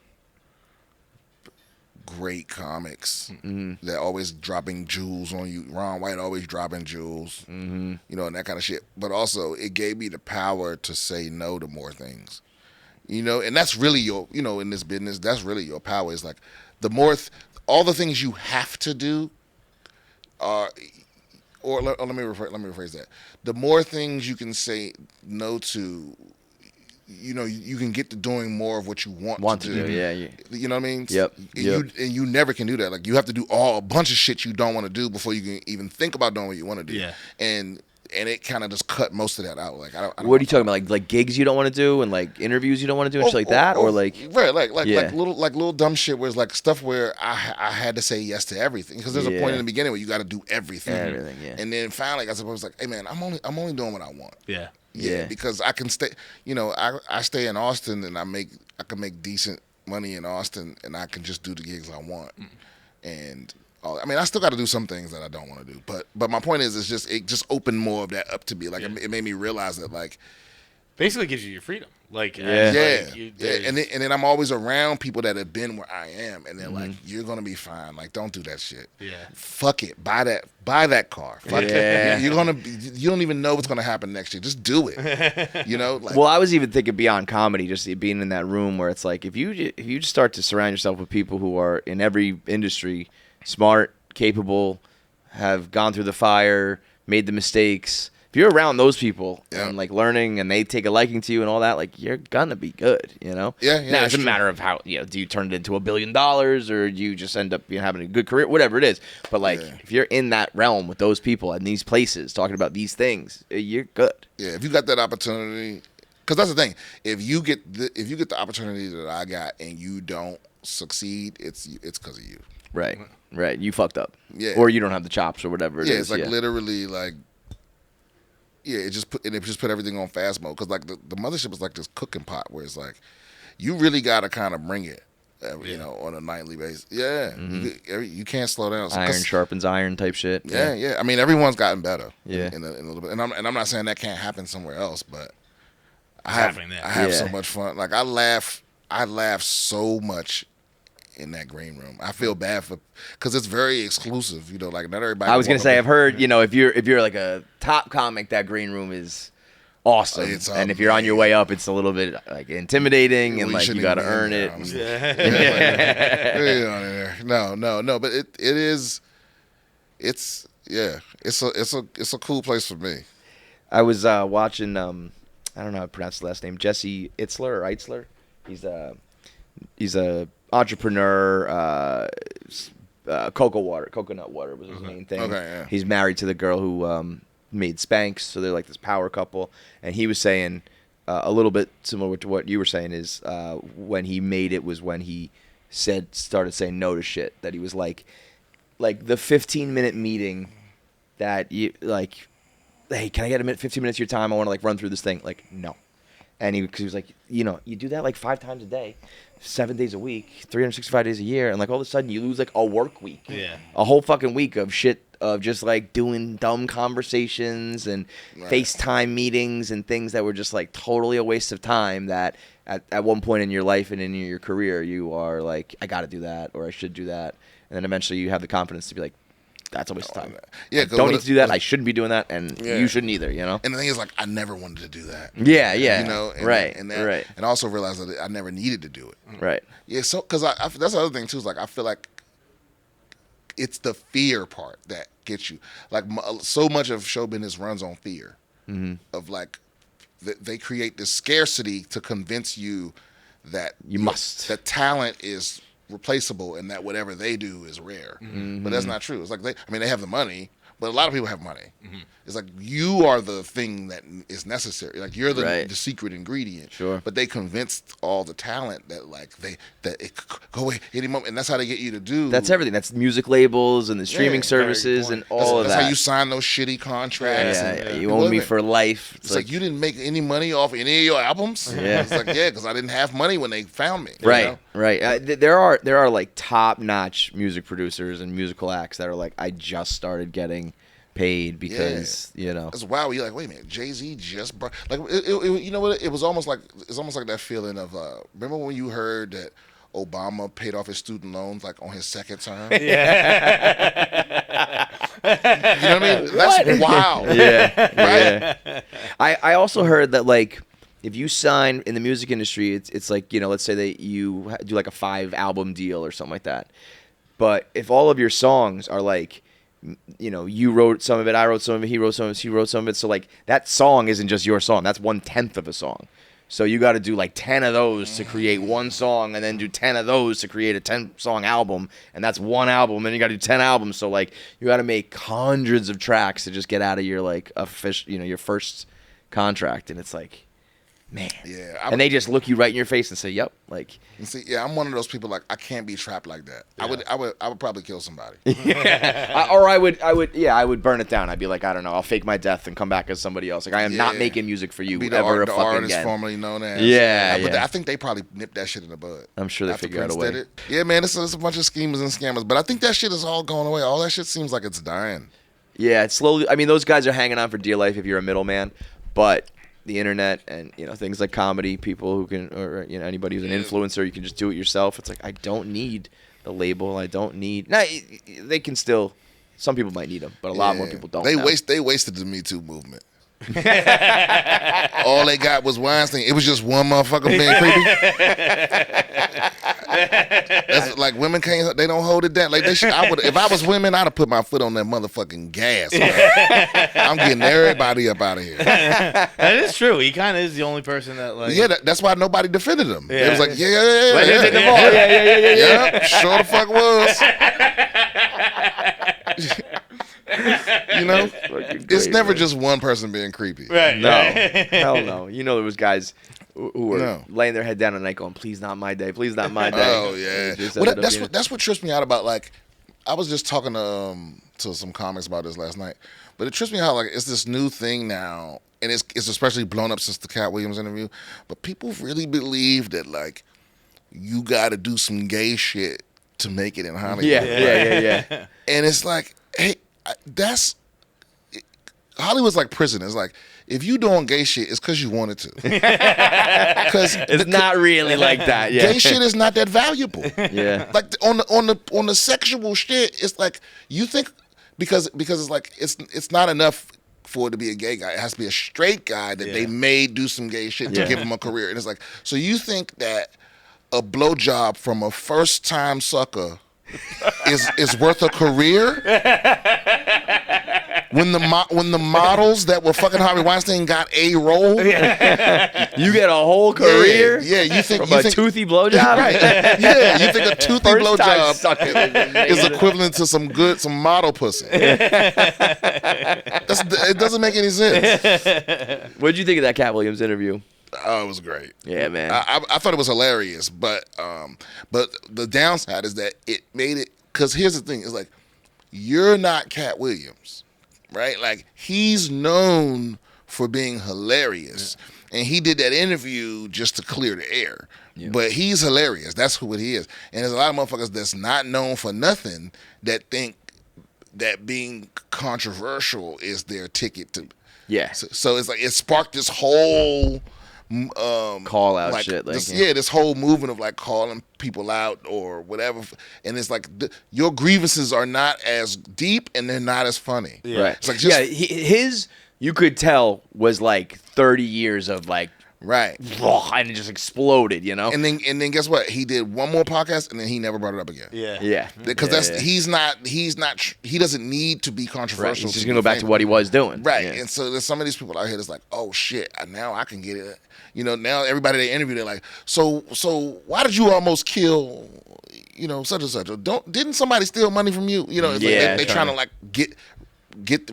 great comics that always dropping jewels on you. Ron White always dropping jewels, and that kind of shit. But also, it gave me the power to say no to more things, and that's really your, in this business, that's really your power. Is like the more, all the things you have to do are. Or let me rephrase that. The more things you can say no to, you can get to doing more of what you want to do. Yeah. You know what I mean? Yep. You never can do that. Like you have to do a bunch of shit you don't want to do before you can even think about doing what you want to do. Yeah. And it kind of just cut most of that out. Like I don't what are you talking about? Like gigs you don't want to do and like interviews you don't want to do and shit like that, or like right, like little dumb shit where it's like stuff where I had to say yes to everything because there's a point in the beginning where you got to do everything. Yeah. And then finally, I suppose like, hey man, I'm only doing what I want. Yeah. Because I can stay. I stay in Austin and I can make decent money in Austin and I can just do the gigs I want. And I still got to do some things that I don't want to do, but my point is, it just opened more of that up to me. Like it made me realize that like basically gives you your freedom. Like and then I'm always around people that have been where I am, and they're like, "You're gonna be fine. Like, don't do that shit. Fuck it. Buy that car. Fuck it. You don't even know what's gonna happen next year. Just do it. Like, well, I was even thinking beyond comedy, just being in that room where it's like if you just start to surround yourself with people who are in every industry. Smart, capable, have gone through the fire, made the mistakes. If you're around those people and like learning, and they take a liking to you and all that, like you're gonna be good, Yeah. Now it's a matter of how do you turn it into $1 billion or do you just end up having a good career, whatever it is. But like if you're in that realm with those people and these places talking about these things, you're good. Yeah, if you got that opportunity, because that's the thing. If you get the opportunity that I got and you don't succeed, it's because of you. Right. You fucked up. Yeah. Or you don't have the chops or whatever it is. Yeah, it's like literally like, it just put everything on fast mode. Because like the mothership is like this cooking pot where it's like, you really got to kind of bring it, on a nightly basis. Yeah. You can't slow down. Iron sharpens iron type shit. Yeah. I mean, everyone's gotten better. Yeah. In a little bit. And I'm not saying that can't happen somewhere else, but I have so much fun. Like I laugh so much in that green room. I feel bad because it's very exclusive. Like not everybody. I was gonna say, I've heard, if you're like a top comic, that green room is awesome. And if you're on your way up, it's a little bit like intimidating and like you got to earn it. No, but it is. It's a cool place for me. I was watching. I don't know how to pronounce the last name. Jesse Itzler. He's a entrepreneur. Coconut water was his main thing. Okay, yeah. He's married to the girl who made Spanx, so they're like this power couple. And he was saying a little bit similar to what you were saying is when he made it was when he started saying no to shit. That he was like the 15-minute meeting that you like. Hey, can I get 15 minutes of your time? I want to like run through this thing. Like, no. And he was like, you do that like 5 times a day, 7 days a week, 365 days a year. And like all of a sudden you lose like a work week. Yeah. A whole fucking week of shit of just like doing dumb conversations and FaceTime meetings and things that were just like totally a waste of time that at one point in your life and in your career, you are like, I got to do that or I should do that. And then eventually you have the confidence to be like, that's a waste of time. Yeah, I don't need to do that. I shouldn't be doing that, and you shouldn't either. And the thing is, like, I never wanted to do that. Yeah. Right. And I also realized that I never needed to do it. Right. Yeah. So, because that's the other thing too. Is like I feel like it's the fear part that gets you. Like so much of show business runs on fear of like they create this scarcity to convince you that you must. That talent is replaceable and that whatever they do is rare. But that's not true. It's like they have the money, but a lot of people have money. It's like you are the thing that is necessary. Like you're the secret ingredient. Sure. But they convinced all the talent that it could go away any moment, and that's how they get you to do. That's everything. That's music labels and the streaming services and all of that. That's how you sign those shitty contracts. You own me for life. It's like you didn't make any money off any of your albums. Yeah. It's like because I didn't have money when they found me. Right. You know? Right. There are like top-notch music producers and musical acts that are like, I just started getting paid because it's wild. You're like, wait a minute, Jay-Z just brought you know what? It was almost like that feeling of remember when you heard that Obama paid off his student loans like on his second term? Yeah. You know what I mean? That's wild. Yeah. Right. I also heard that like if you sign in the music industry, it's like let's say that you do like a 5-album deal or something like that. But if all of your songs are like you wrote some of it, I wrote some of it, he wrote some of it, she wrote some of it. So, like, that song isn't just your song. That's 1/10 of a song. So you got to do, like, 10 of those to create one song and then do 10 of those to create a 10-song album. And that's one album. And you got to do 10 albums. So, like, you got to make hundreds of tracks to just get out of your, like, your first contract. And it's like, man. Yeah. And they just look you right in your face and say, yep. Like, see, I'm one of those people like I can't be trapped like that. Yeah. I would probably kill somebody. I would burn it down. I'd be like, I don't know, I'll fake my death and come back as somebody else. Like I am not making music for you be ever the fucking artist again. formerly known as. But I think they probably nipped that shit in the bud. I'm sure they figure out a way. Yeah, man, it's a bunch of schemers and scammers. But I think that shit is all going away. All that shit seems like it's dying. Yeah, it's slowly. I mean, those guys are hanging on for dear life if you're a middleman, but the internet and things like comedy, people who can, or anybody who's an influencer, you can just do it yourself. It's like I don't need the label. I don't need. Now they can still. Some people might need them, but a lot more people don't. They wasted the Me Too movement. All they got was Weinstein. It was just one motherfucker being creepy. That's like women can't. They don't hold it down. Like they should. I would. If I was women, I'd have put my foot on that motherfucking gas. I'm getting everybody up out of here. That is true. He kind of is the only person that like. Yeah, that's why nobody defended him. Yeah. It was like, yeah. Yeah. Sure the fuck was. It's never just one person being creepy. Right. No. Hell no. There was guys who were laying their head down at night going, please not my day, please not my day. Oh, yeah. Well, that's what trips me out about, like, I was just talking to some comics about this last night, but it trips me out, like, it's this new thing now, and it's especially blown up since the Katt Williams interview, but people really believe that, like, you got to do some gay shit to make it in Hollywood. Yeah. And it's like, hey, Hollywood's like prison. It's like, if you doing gay shit, it's because you wanted to. Because it's not really like that. Yeah. Gay shit is not that valuable. Yeah. Like on the sexual shit, it's like you think because it's like it's not enough for it to be a gay guy. It has to be a straight guy that they made do some gay shit to give him a career. And it's like, so you think that a blowjob from a first time sucker is worth a career? When the models that were fucking Harvey Weinstein got a role, you get a whole career. Yeah, you think a toothy blowjob, right? Yeah, you think a toothy blowjob is equivalent to some model pussy? It doesn't make any sense. What did you think of that Katt Williams interview? Oh, it was great. Yeah, man. I thought it was hilarious, but the downside is that it made it. Because here's the thing: it's like you're not Katt Williams, right? Like he's known for being hilarious, and he did that interview just to clear the air. Yeah. But he's hilarious. That's who he is. And there's a lot of motherfuckers that's not known for nothing that think that being controversial is their ticket to. Yeah. So it's like it sparked this whole. Call out like shit, like this whole movement of like calling people out or whatever, and it's like your grievances are not as deep and they're not as funny. Yeah. Right. It's like his you could tell was like 30 years of like right, and it just exploded, And then guess what? He did one more podcast and then he never brought it up again. Yeah. Because he doesn't need to be controversial. Right. He's just gonna go back to what he was doing. Right. Yeah. And so there's some of these people out here that's like, oh shit, now I can get it. Now everybody they interview, they're like, so why did you almost kill, such and such? Or didn't somebody steal money from you? It's like they trying to like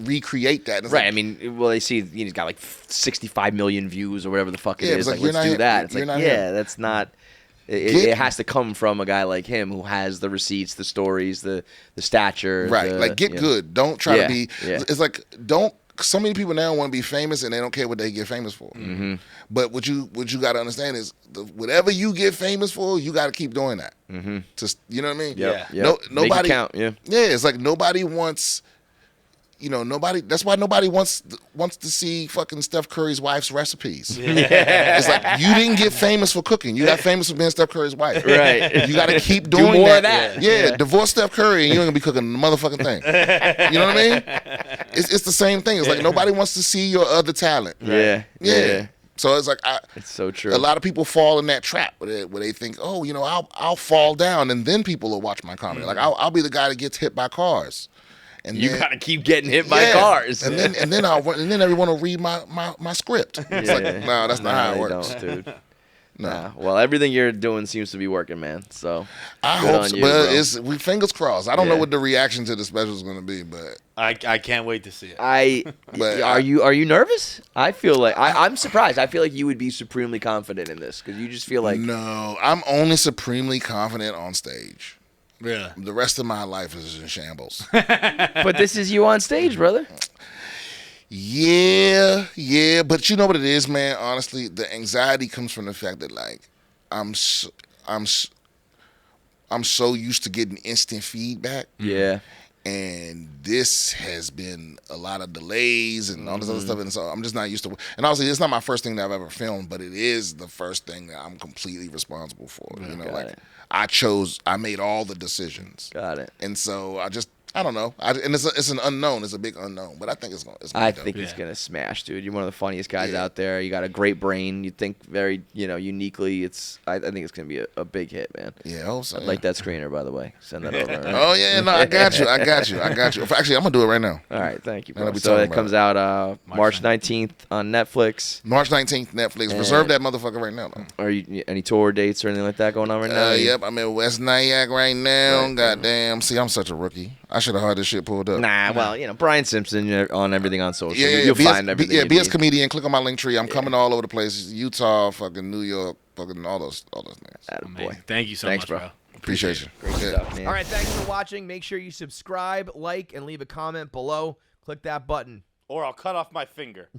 recreate that. And it's Right. like, I mean, well, they see he's got like 65 million views or whatever the fuck it Yeah, is. it's like, Like, you're let's not do that. It's you're like, not yeah, him. that's not. It has to come from a guy like him who has the receipts, the stories, the stature. right. Like, get good. Don't try to be. Yeah. It's like, don't. So many people now want to be famous and they don't care what they get famous for. Mm-hmm. But what you got to understand is whatever you get famous for, you got to keep doing that. Mm-hmm. You know what I mean? Yep. Yeah. Yep. Nobody Make it count. Yeah. Yeah, it's like nobody wants. Nobody. That's why nobody wants to see fucking Steph Curry's wife's recipes. It's like you didn't get famous for cooking. You got famous for being Steph Curry's wife. Right. You got to keep doing more that. of that. Yeah. Divorce Steph Curry, and you ain't gonna be cooking the motherfucking thing. You know what I mean? It's the same thing. It's like nobody wants to see your other talent. Yeah. Yeah. So it's like It's so true. a lot of people fall in that trap where they think, oh, I'll fall down and then people will watch my comedy. Like I'll be the guy that gets hit by cars. And You then, gotta keep getting hit by cars. and then everyone will read my script. It's like, no, that's not how it works. Don't, dude. No. Nah. Well, everything you're doing seems to be working, man. So I good hope on so, you, but bro. we fingers crossed. I don't know Yeah. what the reaction to the special is going to be, but I can't wait to see it. But are you nervous? I feel like I'm surprised. I feel like you would be supremely confident in this because you just feel like no, I'm only supremely confident on stage. Really? The rest of my life is in shambles. But this is you on stage, brother. Yeah, but you know what it is, man. Honestly, the anxiety comes from the fact that like I'm so used to getting instant feedback, Yeah. and this has been a lot of delays and all this other stuff, and so I'm just not used to. And obviously, it's not my first thing that I've ever filmed, but it is the first thing that I'm completely responsible for. Got it. I made all the decisions, Got it. and so I don't know. And it's an unknown. It's a big unknown, but I think it's gonna. I be think dope. he's gonna smash, dude. You're one of the funniest guys Yeah. out there. You got a great brain. You think very, uniquely. I think it's gonna be a big hit, man. Yeah, I hope so. I'd like that screener, by the way. Send that over. all right? Oh yeah, no, I got you. Actually, I'm gonna do it right now. All right, thank you, I'll bro. be So talking it about comes it. out March 19th on Netflix. March 19th, Netflix. Reserve that motherfucker right now, though. Are you any tour dates or anything like that going on right now? Yep, I'm in West Nyack right now. Right. Goddamn. See, I'm such a rookie. I should have had this shit pulled up. Nah, well, Brian Simpson on everything on social. Yeah, You'll find everything. you BS need. comedian. Click on my link tree. I'm coming all over the place. Utah, fucking New York, fucking all those things. Attaboy. Amazing. Thank you so Thanks, much, bro. bro. Appreciate you. Great Yeah. stuff, man. All right, thanks for watching. Make sure you subscribe, like, and leave a comment below. Click that button. Or I'll cut off my finger.